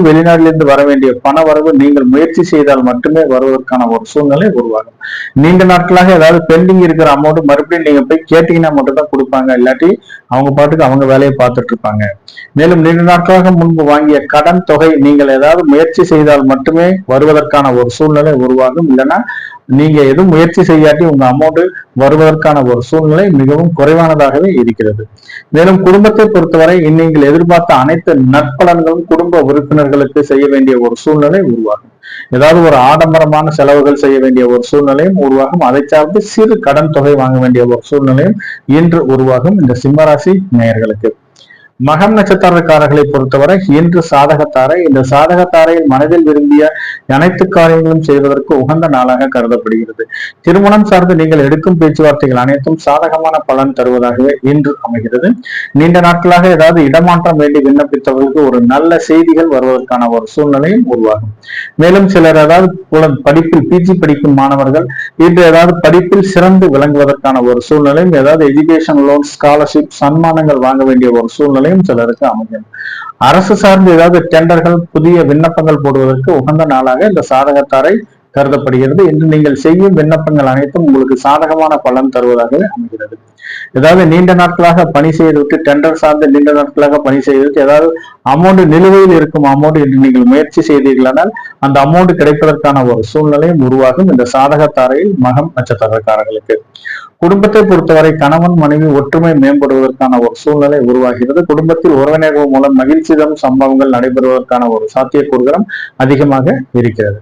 வெளிநாட்டிலிருந்து வர வேண்டிய பண வரவு நீங்கள் முயற்சி செய்தால் மட்டுமே வருவதற்கான ஒரு சூழ்நிலை உருவாகும். நீண்ட நாட்களாக ஏதாவது பெண்டிங் இருக்கிற அமௌண்ட் மறுபடியும் நீங்க போய் கேட்டீங்கன்னா மட்டும் தான் கொடுப்பாங்க. இல்லாட்டி அவங்க பாட்டுக்கு அவங்க வேலையை பார்த்துட்டு இருப்பாங்க. மேலும் நீண்ட நாட்களாக முன்பு வாங்கிய கடன் தொகை நீங்கள் ஏதாவது முயற்சி செய்தால் மட்டுமே வருவதற்கான ஒரு சூழ்நிலை உருவாகும். இல்லைன்னா நீங்க எதுவும் முயற்சி செய்யாட்டி உங்க அமௌண்ட் வருவதற்கான ஒரு சூழ்நிலை மிகவும் குறைவானதாகவே இருக்கிறது. மேலும் குடும்பத்தை பொறுத்தவரை நீங்கள் எதிர்பார்த்த அனைத்து நற்பலன்களும் குடும்ப உறுப்பினர்களுக்கு செய்ய வேண்டிய ஒரு சூழ்நிலை உருவாகும். ஏதாவது ஒரு ஆடம்பரமான செலவுகள் செய்ய வேண்டிய ஒரு சூழ்நிலையும் உருவாகும். அதை சார்ந்து சிறு கடன் தொகை வாங்க வேண்டிய ஒரு சூழ்நிலையும் இன்று உருவாகும் இந்த சிம்மராசி நேயர்களுக்கு. மகம் நட்சத்திரக்காரர்களை பொறுத்தவரை இன்று சாதகத்தாரை. இந்த சாதகத்தாரையில் மனதில் விரும்பிய அனைத்து காரியங்களும் செய்வதற்கு உகந்த நாளாக கருதப்படுகிறது. திருமணம் சார்ந்து நீங்கள் எடுக்கும் பேச்சுவார்த்தைகள் அனைத்தும் சாதகமான பலன் தருவதாகவே இன்று அமைகிறது. நீண்ட நாட்களாக ஏதாவது இடமாற்றம் வேண்டி விண்ணப்பித்தவர்களுக்கு ஒரு நல்ல செய்திகள் வருவதற்கான ஒரு சூழ்நிலையும் உருவாகும். மேலும் சிலர் ஏதாவது படிப்பில் பிஜி படிக்கும் மாணவர்கள் இன்று ஏதாவது படிப்பில் சிறந்து விளங்குவதற்கான ஒரு சூழ்நிலையும், ஏதாவது எஜுகேஷன் லோன், ஸ்காலர்ஷிப், சன்மானங்கள் வாங்க வேண்டிய ஒரு சூழ்நிலையும் சிலருக்கு அமையும். அரசு சார்ந்து ஏதாவது டெண்டர்கள், புதிய விண்ணப்பங்கள் போடுவதற்கு உகந்த நாளாக இந்த சாதகத்தாரை கருதப்படுகிறது. இன்று நீங்கள் செய்யும் விண்ணப்பங்கள் அனைத்தும் உங்களுக்கு சாதகமான பலன் தருவதாகவே அமைகிறது. ஏதாவது நீண்ட நாட்களாக பணி செய்துவிட்டு டெண்டர் சார்ந்து நீண்ட நாட்களாக பணி செய்துவிட்டு ஏதாவது அமௌண்ட் நிலுவையில் இருக்கும் அமௌண்ட் என்று நீங்கள் முயற்சி செய்தீர்களானால் அந்த அமௌண்ட் கிடைப்பதற்கான ஒரு சூழ்நிலையும் உருவாகும் இந்த சாதகத்தாரையில் மகம் நட்சத்திரக்காரர்களுக்கு. குடும்பத்தை பொறுத்தவரை கணவன் மனைவி ஒற்றுமை மேம்படுவதற்கான ஒரு சூழ்நிலை உருவாகிறது. குடும்பத்தில் உறவினர்கள் மூலம் மகிழ்ச்சி தரும் சம்பவங்கள் நடைபெறுவதற்கான ஒரு சாத்தியக்கூறுகளும் அதிகமாக இருக்கிறது.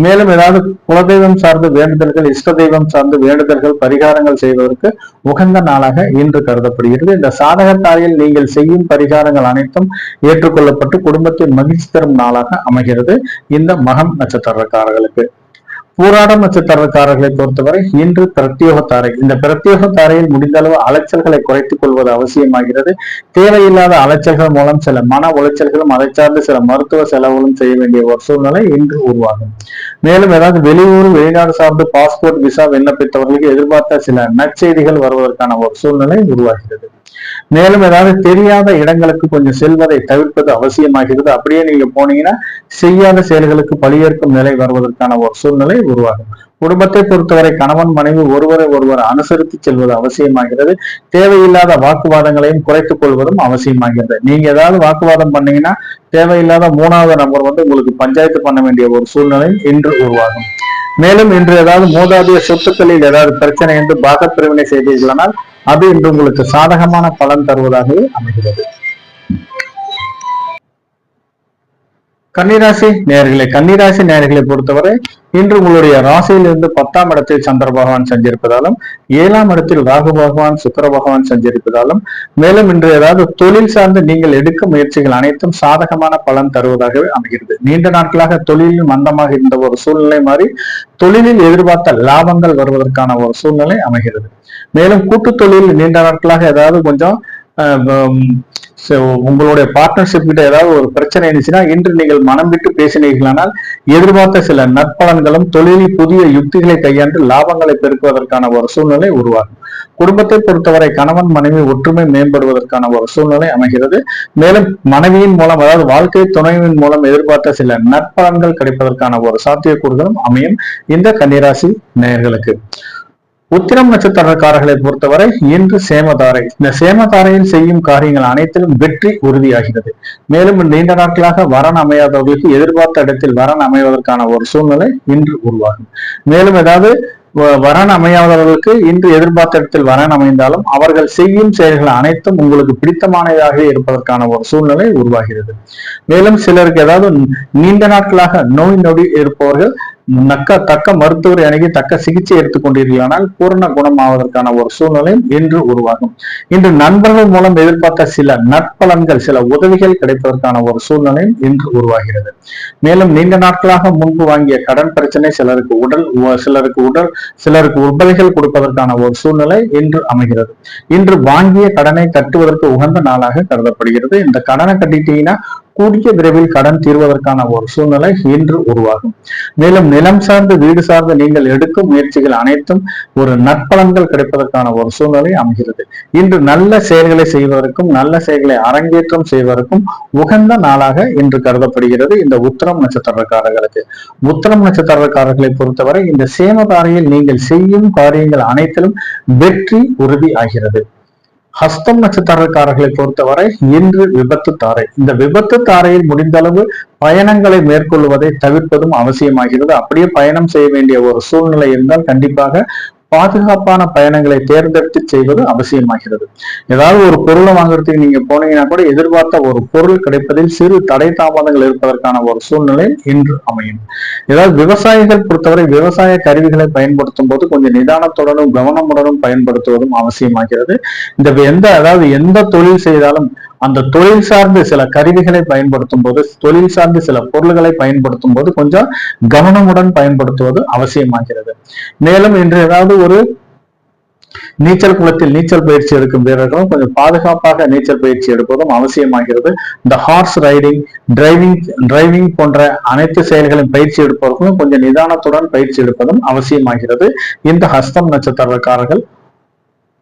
மேலும் ஏதாவது குலதெய்வம் சார்ந்து வேண்டுதல்கள், இஷ்ட தெய்வம் சார்ந்து வேண்டுதல்கள், பரிகாரங்கள் செய்வதற்கு உகந்த நாளாக இன்று கருதப்படுகிறது. இந்த சாதகத்தாரையில் நீங்கள் செய்யும் பரிகாரங்கள் அனைத்தும் ஏற்றுக்கொள்ளப்பட்டு குடும்பத்தில் மகிழ்ச்சி தரும் நாளாக அமைகிறது இந்த மகம் நட்சத்திரக்காரர்களுக்கு. பூராடம் நட்சத்திரக்காரர்களை பொறுத்தவரை இன்று பிரத்யோகத்தாரை. இந்த பிரத்யோகத்தாரையில் முடிந்த அளவு அலைச்சல்களை குறைத்துக் கொள்வது அவசியமாகிறது. தேவையில்லாத அலைச்சல்கள் மூலம் சில மன உளைச்சல்களும் அதை சார்ந்து சில மருத்துவ செலவுகளும் செய்ய வேண்டிய ஒரு சூழ்நிலை இன்று உருவாகும். மேலும் ஏதாவது வெளியூர், வெளிநாடு சார்ந்து பாஸ்போர்ட், விசா விண்ணப்பித்தவர்களுக்கு எதிர்பார்த்த சில நற்செய்திகள் வருவதற்கான ஒரு சூழ்நிலை உருவாகிறது. மேலும் ஏதாவது தெரியாத இடங்களுக்கு கொஞ்சம் செல்வதை தவிர்ப்பது அவசியமாகிறது. அப்படியே நீங்க போனீங்கன்னா செய்யாத செயல்களுக்கு பழியேற்கும் நிலை வருவதற்கான ஒரு சூழ்நிலை உருவாகும். குடும்பத்தை பொறுத்தவரை கணவன் மனைவி ஒருவரை ஒருவர் அனுசரித்து செல்வது அவசியமாகிறது. தேவையில்லாத வாக்குவாதங்களையும் குறைத்துக் கொள்வதும் அவசியமாகிறது. நீங்க ஏதாவது வாக்குவாதம் பண்ணீங்கன்னா தேவையில்லாத மூணாவது நபர் உங்களுக்கு பஞ்சாயத்து பண்ண வேண்டிய ஒரு சூழ்நிலை இன்று உருவாகும். மேலும் இன்று ஏதாவது மூதாதைய சொத்துக்களில் ஏதாவது பிரச்சனை என்று பாகப்பிரிவினை செய்தீர்களானால் அது இன்று உங்களுக்கு சாதகமான பலன் தருவதாகவே அமைகிறது. கன்னிராசி நேயர்களை பொறுத்தவரை இன்று உங்களுடைய ராசியிலிருந்து 10ஆம் இடத்தில் சந்திர பகவான் சஞ்சரிப்பதாலும் 7ஆம் இடத்தில் ராகு பகவான், சுக்கிர பகவான் சஞ்சரிப்பதாலும், மேலும் இன்று ஏதாவது தொழில் சார்ந்து நீங்கள் எடுக்கும் முயற்சிகள் அனைத்தும் சாதகமான பலன் தருவதாகவே அமைகிறது. நீண்ட நாட்களாக தொழிலில் மந்தமாக இருந்த ஒரு சூழ்நிலை மாறி தொழிலில் எதிர்பார்த்த லாபங்கள் வருவதற்கான ஒரு சூழ்நிலை அமைகிறது. மேலும் கூட்டு தொழில் நீண்ட நாட்களாக ஏதாவது கொஞ்சம் உங்களுடைய பார்ட்னர்ஷிப் கிட்ட ஏதாவது ஒரு பிரச்சனை இருந்துச்சுன்னா இன்று நீங்கள் மனம் விட்டு பேசினீர்களானால் எதிர்பார்த்த சில நற்பலன்களும் தொழிலில் புதிய யுக்திகளை கையாண்டு லாபங்களை பெருக்குவதற்கான ஒரு சூழ்நிலை உருவாகும். குடும்பத்தை பொறுத்தவரை கணவன் மனைவி ஒற்றுமை மேம்படுவதற்கான ஒரு சூழ்நிலை அமைகிறது. மேலும் மனைவியின் மூலம் அதாவது வாழ்க்கை துணைவின் மூலம் எதிர்பார்த்த சில நற்பலன்கள் கிடைப்பதற்கான ஒரு சாத்தியக்கூறுகளும் அமையும் இந்த கன்னிராசி நேயர்களுக்கு. உத்திரம் நட்சத்திரக்காரர்களை பொறுத்தவரை இன்று சேமதாரை. இந்த சேமதாரையில் செய்யும் காரியங்கள் அனைத்திலும் வெற்றி உறுதியாகிறது. மேலும் நீண்ட நாட்களாக வரன் அமையாதவர்களுக்கு எதிர்பார்த்த இடத்தில் வரன் அமைவதற்கான ஒரு சூழ்நிலை இன்று உருவாகும். மேலும் ஏதாவது வரன் அமையாதவர்களுக்கு இன்று எதிர்பார்த்த இடத்தில் வரன் அமைந்தாலும் அவர்கள் செய்யும் செயல்கள் அனைத்தும் உங்களுக்கு பிடித்தமானதாக இருப்பதற்கான ஒரு சூழ்நிலை உருவாகிறது. மேலும் சிலருக்கு ஏதாவது நீண்ட நாட்களாக நோய் நொடி இருப்பவர்கள் தக்க மருத்துவரை அணுகி தக்க சிகிச்சை எடுத்துக் கொண்டீர்களானால் பூரண குணமாவதற்கான ஒரு சூழ்நிலையும் இன்று உருவாகும். இன்று நண்பர்கள் மூலம் எதிர்பார்த்த சில நற்பலன்கள், சில உதவிகள் கிடைப்பதற்கான ஒரு சூழ்நிலையும் இன்று உருவாகிறது. மேலும் நீண்ட நாட்களாக முன்பு வாங்கிய கடன் பிரச்சனை சிலருக்கு உபதைகள் கொடுப்பதற்கான ஒரு சூழ்நிலை இன்று அமைகிறது. இன்று வாங்கிய கடனை கட்டுவதற்கு உகந்த நாளாக கருதப்படுகிறது. இந்த கடனை கட்டிட்டீங்கன்னா கூடிய விரைவில் கடன் தீர்வதற்கான ஒரு சூழ்நிலை இன்று உருவாகும். மேலும் நிலம் சார்ந்து வீடு சார்ந்து நீங்கள் எடுக்கும் முயற்சிகள் அனைத்தும் ஒரு நற்பலன்கள் கிடைப்பதற்கான ஒரு சூழ்நிலை அமைகிறது. இன்று நல்ல செயல்களை செய்வதற்கும் நல்ல செயல்களை அரங்கேற்றம் செய்வதற்கும் உகந்த நாளாக இன்று கருதப்படுகிறது இந்த உத்திரம் நட்சத்திரக்காரர்களுக்கு. உத்திரம் நட்சத்திரக்காரர்களை பொறுத்தவரை இந்த சேமதாரையில் நீங்கள் செய்யும் காரியங்கள் அனைத்திலும் வெற்றி உறுதி ஆகிறது. ஹஸ்தம் நட்சத்திரக்காரர்களை பொறுத்தவரை இன்று விபத்து தாரை. இந்த விபத்து தாரையில் முடிந்தளவு பயணங்களை மேற்கொள்வதை தவிர்ப்பதும் அவசியமாகிறது. அப்படியே பயணம் செய்ய வேண்டிய ஒரு சூழ்நிலை இருந்தால் கண்டிப்பாக பாதுகாப்பான பயணங்களை தேர்ந்தெடுத்து செய்வது அவசியமாகிறது. ஏதாவது ஒரு பொருளை வாங்குறதுக்கு நீங்க போனீங்கன்னா கூட எதிர்பார்த்த ஒரு பொருள் கிடைப்பதில் சிறு தடை தாமதங்கள் இருப்பதற்கான ஒரு சூழ்நிலை இன்று அமையும். ஏதாவது விவசாயிகள் பொறுத்தவரை விவசாய கருவிகளை பயன்படுத்தும் போது கொஞ்சம் நிதானத்துடனும் கவனமுடனும் பயன்படுத்துவதும் அவசியமாகிறது. எந்த தொழில் செய்தாலும் அந்த தொழில் சார்ந்து சில கருவிகளை பயன்படுத்தும் போது, தொழில் சார்ந்து சில பொருள்களை பயன்படுத்தும் போது கொஞ்சம் கவனமுடன் பயன்படுத்துவது அவசியமாகிறது. மேலும் இன்று ஏதாவது ஒரு நீச்சல் குளத்தில் நீச்சல் பயிற்சி எடுக்கும் வீரர்களும் கொஞ்சம் பாதுகாப்பாக நீச்சல் பயிற்சி எடுப்பதும் அவசியமாகிறது. இந்த ஹார்ஸ் ரைடிங், டிரைவிங் போன்ற அனைத்து செயல்களின் பயிற்சி எடுப்பவர்களும் கொஞ்சம் நிதானத்துடன் பயிற்சி எடுப்பதும் அவசியமாகிறது இந்த ஹஸ்தம் நட்சத்திரக்காரர்கள்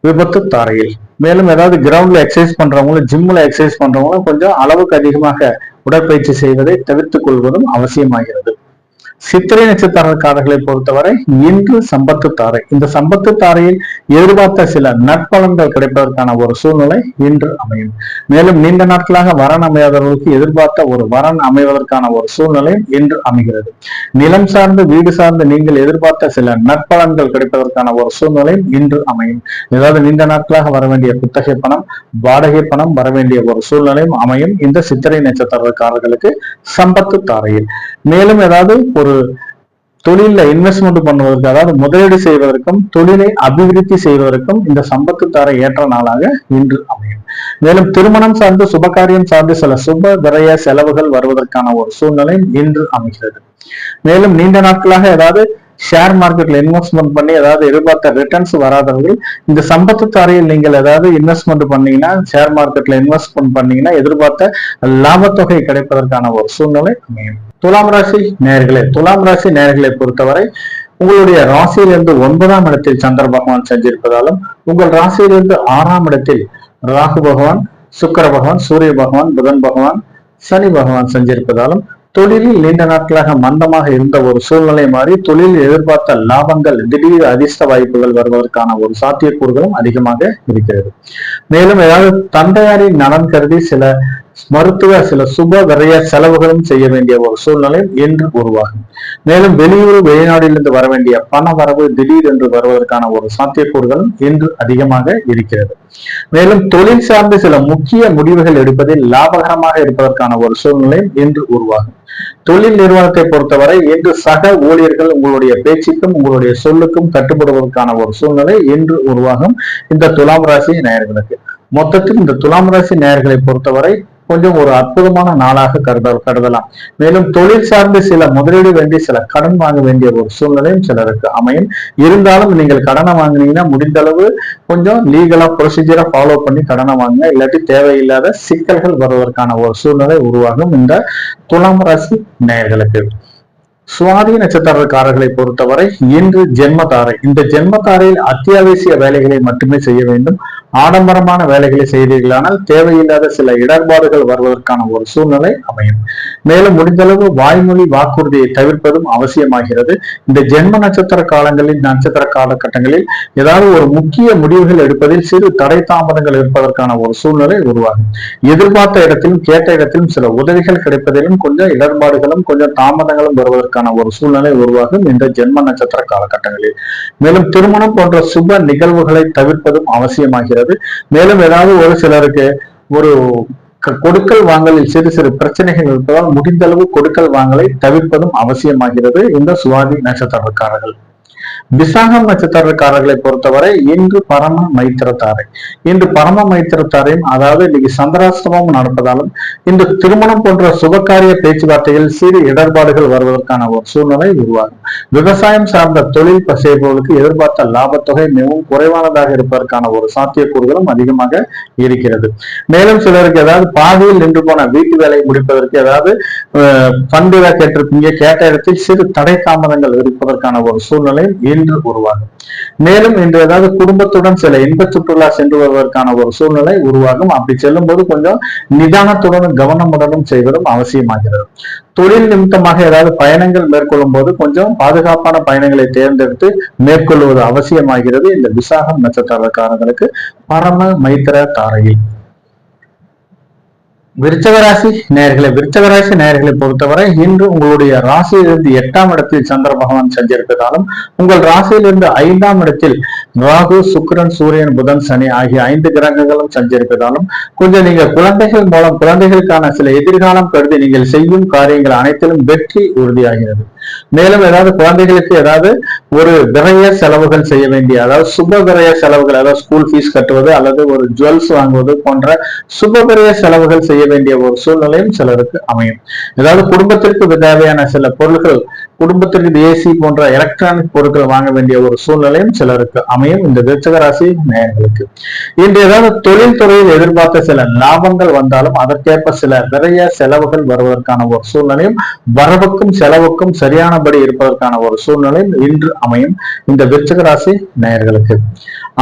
விபத்து தாரையில். மேலும் ஏதாவது கிரவுண்ட்ல எக்ஸசைஸ் பண்றவங்களும் ஜிம்ல எக்ஸசைஸ் பண்றவங்களும் கொஞ்சம் அளவுக்கு அதிகமாக உடற்பயிற்சி செய்வதை தவிர்த்துக் கொள்வதும் அவசியமாகிறது. சித்திரை நட்சத்திரக்காரர்களை பொறுத்தவரை இன்று சம்பத்து தாரை. இந்த சம்பத்து தாரையில் எதிர்பார்த்த சில நற்பலன்கள் கிடைப்பதற்கான ஒரு சூழ்நிலை இன்று அமையும். மேலும் நீண்ட நாட்களாக வரன் அமையாதவர்களுக்கு எதிர்பார்த்த ஒரு வரன் அமைவதற்கான ஒரு சூழ்நிலை இன்று அமைகிறது. நிலம் சார்ந்து வீடு சார்ந்து நீங்கள் எதிர்பார்த்த சில நற்பலன்கள் கிடைப்பதற்கான ஒரு சூழ்நிலை இன்று அமையும். ஏதாவது நீண்ட நாட்களாக வர வேண்டிய குத்தகை பணம், வாடகை பணம் வர வேண்டிய ஒரு சூழ்நிலையும் அமையும் இந்த சித்திரை நட்சத்திரக்காரர்களுக்கு சம்பத்து தாரையில். மேலும் ஏதாவது ஒரு தொழில இன்வெஸ்ட்மெண்ட் பண்ணுவதற்கு, அதாவது முதலீடு செய்வதற்கும் தொழிலை அபிவிருத்தி செய்வதற்கும் இந்த சம்பத்து தாரை ஏற்ற நாளாக இன்று அமையும். மேலும் திருமணம் சார்ந்து சுபகாரியம் சார்ந்து சில சுப விரய செலவுகள் வருவதற்கான ஒரு சூழ்நிலை இன்று அமைகிறது. மேலும் நீண்ட நாட்களாக ஏதாவது ஷேர் மார்க்கெட்ல இன்வெஸ்ட்மெண்ட் பண்ணி ஏதாவது எதிர்பார்த்த ரிட்டர்ன்ஸ் வராதவர்கள் இந்த சம்பத்து தாரையில் நீங்கள் ஏதாவது இன்வெஸ்ட்மெண்ட் பண்ணீங்கன்னா, ஷேர் மார்க்கெட்ல இன்வெஸ்ட்மெண்ட் பண்ணீங்கன்னா எதிர்பார்த்த லாபத்தொகை கிடைப்பதற்கான ஒரு சூழ்நிலை அமையும். துலாம் ராசி நேயர்களை பொறுத்தவரை உங்களுடைய ராசியிலிருந்து 9ஆம் இடத்தில் சந்திர பகவான் சென்றிருப்பதாலும், உங்கள் ராசியிலிருந்து 6ஆம் இடத்தில் ராகு பகவான், சுக்கிர பகவான், சூரிய பகவான், புதன் பகவான், சனி பகவான் சென்றிருப்பதாலும் தொழிலில் நீண்ட நாட்களாக மந்தமாக இருந்த ஒரு சூழ்நிலை மாறி தொழிலில் எதிர்பார்த்த லாபங்கள், திடீர் அதிர்ஷ்ட வாய்ப்புகள் வருவதற்கான ஒரு சாத்தியக்கூறுகளும் அதிகமாக இருக்கிறது. மேலும் ஏதாவது தந்தையாரின் நலன் கருதி சில சில சுப விரய செலவுகளும் செய்ய வேண்டிய ஒரு சூழ்நிலை என்று உருவாகும். மேலும் வெளியூர் வெளிநாட்டிலிருந்து வர வேண்டிய பண வரவு திடீர் என்று வருவதற்கான ஒரு சாத்தியக்கூறுகளும் இன்று அதிகமாக இருக்கிறது. மேலும் தொழில் சார்ந்து சில முக்கிய முடிவுகள் எடுப்பதில் லாபகரமாக இருப்பதற்கான ஒரு சூழ்நிலை இன்று உருவாகும். தொழில் நிறுவனத்தை பொறுத்தவரை இன்று சக ஊழியர்கள் உங்களுடைய பேச்சுக்கும் உங்களுடைய சொல்லுக்கும் கட்டுப்படுவதற்கான ஒரு சூழ்நிலை இன்று உருவாகும் இந்த துலாம் ராசி நேயர்களுக்கு. மொத்தத்தில் இந்த துலாம் ராசி நேயர்களை பொறுத்தவரை கொஞ்சம் ஒரு அற்புதமான நாளாக கருதலாம். மேலும் தொழில் சார்ந்து சில முதலீடு வேண்டி சில கடன் வாங்க வேண்டிய ஒரு சூழ்நிலையும் சிலருக்கு அமையும். இருந்தாலும் நீங்கள் கடனை வாங்கினீங்கன்னா முடிந்த அளவு கொஞ்சம் லீகலா ப்ரொசீஜரை ஃபாலோ பண்ணி கடனை வாங்க, இல்லாட்டி தேவையில்லாத சிக்கல்கள் வருவதற்கான ஒரு சூழ்நிலை உருவாகும் இந்த துலாம் ராசி நேயர்களுக்கு. சுவாதி நட்சத்திரக்காரர்களை பொறுத்தவரை இன்று ஜென்மதாரை. இந்த ஜென்மதாரையில் அத்தியாவசிய வேலைகளை மட்டுமே செய்ய வேண்டும். ஆடம்பரமான வேலைகளை செய்தீர்களானால் தேவையில்லாத சில இடர்பாடுகள் வருவதற்கான ஒரு சூழ்நிலை அமையும். மேலும் முடிந்தளவு வாய்மொழி வாக்குறுதியை தவிர்ப்பதும் அவசியமாகிறது. இந்த ஜென்ம நட்சத்திர காலகட்டங்களில் ஏதாவது ஒரு முக்கிய முடிவுகள் எடுப்பதில் சிறு தடை தாமதங்கள் இருப்பதற்கான ஒரு சூழ்நிலை உருவாகும். எதிர்பார்த்த இடத்திலும் கேட்ட இடத்திலும் சில உதவிகள் கிடைப்பதிலும் கொஞ்சம் இடர்பாடுகளும் கொஞ்சம் தாமதங்களும் வருவதற்கான ஒரு சூழ்நிலை உருவாகும் இந்த ஜென்ம நட்சத்திர காலகட்டங்களில். மேலும் திருமணம் போன்ற சுப நிகழ்வுகளை தவிர்ப்பதும் அவசியமாகிறது. மேலும் ஏதாவது ஒரு சிலருக்கு ஒரு கொடுக்கல் வாங்கலில் சிறு சிறு பிரச்சனைகள் இருப்பதால் முடிந்தளவு கொடுக்கல் வாங்கலை தவிர்ப்பதும் அவசியமாகிறது இந்த சுவாதி நட்சத்திரக்காரர்கள். விசாகம் நட்சத்திரக்காரர்களை பொறுத்தவரை இன்று பரம மைத்திரத்தாரை. இன்று பரம மைத்திரத்தாரையும், அதாவது இன்னைக்கு சந்திராஷ்டமம் நடப்பதாலும் இந்த திருமணம் போன்ற சுபகாரிய பேச்சுவார்த்தைகள் சிறு இடர்பாடுகள் வருவதற்கான ஒரு சூழ்நிலை உருவாகும். விவசாயம் சார்ந்த தொழில் செய்பவர்களுக்கு எதிர்பார்த்த லாபத்தொகை மிகவும் குறைவானதாக இருப்பதற்கான ஒரு சாத்தியக்கூறுகளும் அதிகமாக இருக்கிறது. மேலும் சிலருக்கு ஏதாவது பாதியில் நின்று போன வீட்டு வேலை முடிப்பதற்கு ஏதாவது பண்டிகை கேட்டிருப்பீங்க, கேட்ட இடத்தில் சிறு தடை தாமதங்கள் இருப்பதற்கான ஒரு சூழ்நிலை இன்று உருவாகும். மேலும் இன்று ஏதாவது குடும்பத்துடன் சில இன்ப சுற்றுலா சென்று வருவதற்கான ஒரு சூழ்நிலை உருவாகும். அப்படி செல்லும் போது கொஞ்சம் நிதானத்துடனும் கவனமுடனும் செய்வதும் அவசியமாகிறது. தொழில் நிமித்தமாக ஏதாவது பயணங்கள் மேற்கொள்ளும் போது கொஞ்சம் பாதுகாப்பான பயணங்களை தேர்ந்தெடுத்து மேற்கொள்வது அவசியமாகிறது. இந்த விசாகம் நட்சத்திரக்காரர்களுக்கு பரம மைத்திர தாரையில். விருச்சகராசி நேயர்களை பொறுத்தவரை இன்று உங்களுடைய ராசியிலிருந்து 8ஆம் இடத்தில் சந்திர பகவான் சஞ்சரிப்பதாலும் உங்கள் ராசியிலிருந்து 5ஆம் இடத்தில் ராகு, சுக்கிரன், சூரியன், புதன், சனி ஆகிய 5 கிரகங்களும் சஞ்சரிப்பதாலும் கொஞ்சம் நீங்க குழந்தைகள் மூலம் குழந்தைகளுக்கான சில எதிர்காலம் கருதி நீங்கள் செய்யும் காரியங்கள் அனைத்திலும் வெற்றி உறுதியாகிறது. மேலும் ஏதாவது குழந்தைகளுக்கு ஏதாவது ஒரு விரைய செலவுகள் செய்ய வேண்டிய, அதாவது சுப விரைய செலவுகள், அதாவது ஸ்கூல் ஃபீஸ் கட்டுவது அல்லது ஒரு ஜுவல்ஸ் வாங்குவது போன்ற சுப விரைய செலவுகள் செய்ய வேண்டிய ஒரு சூழ்நிலையும் சிலருக்கு அமையும். ஏதாவது குடும்பத்திற்கு தேவையான சில பொருட்கள், குடும்பத்திற்கு ஏசி போன்ற எலக்ட்ரானிக் பொருட்கள் வாங்க வேண்டிய ஒரு சூழ்நிலையும் சிலருக்கு அமையும். இந்த விருச்சிக ராசி நேயர்களுக்கு இன்று ஏதாவது தொழில் துறையில் எதிர்பார்த்த சில லாபங்கள் வந்தாலும் அதற்கேற்ப சில விரைய செலவுகள் வருவதற்கான ஒரு சூழ்நிலையும் வரவுக்கும் செலவுக்கும் சரியானபடி இருப்பதற்கான ஒரு சூழ்நிலையும் இன்று அமையும். இந்த விருச்சிக ராசி நேயர்களுக்கு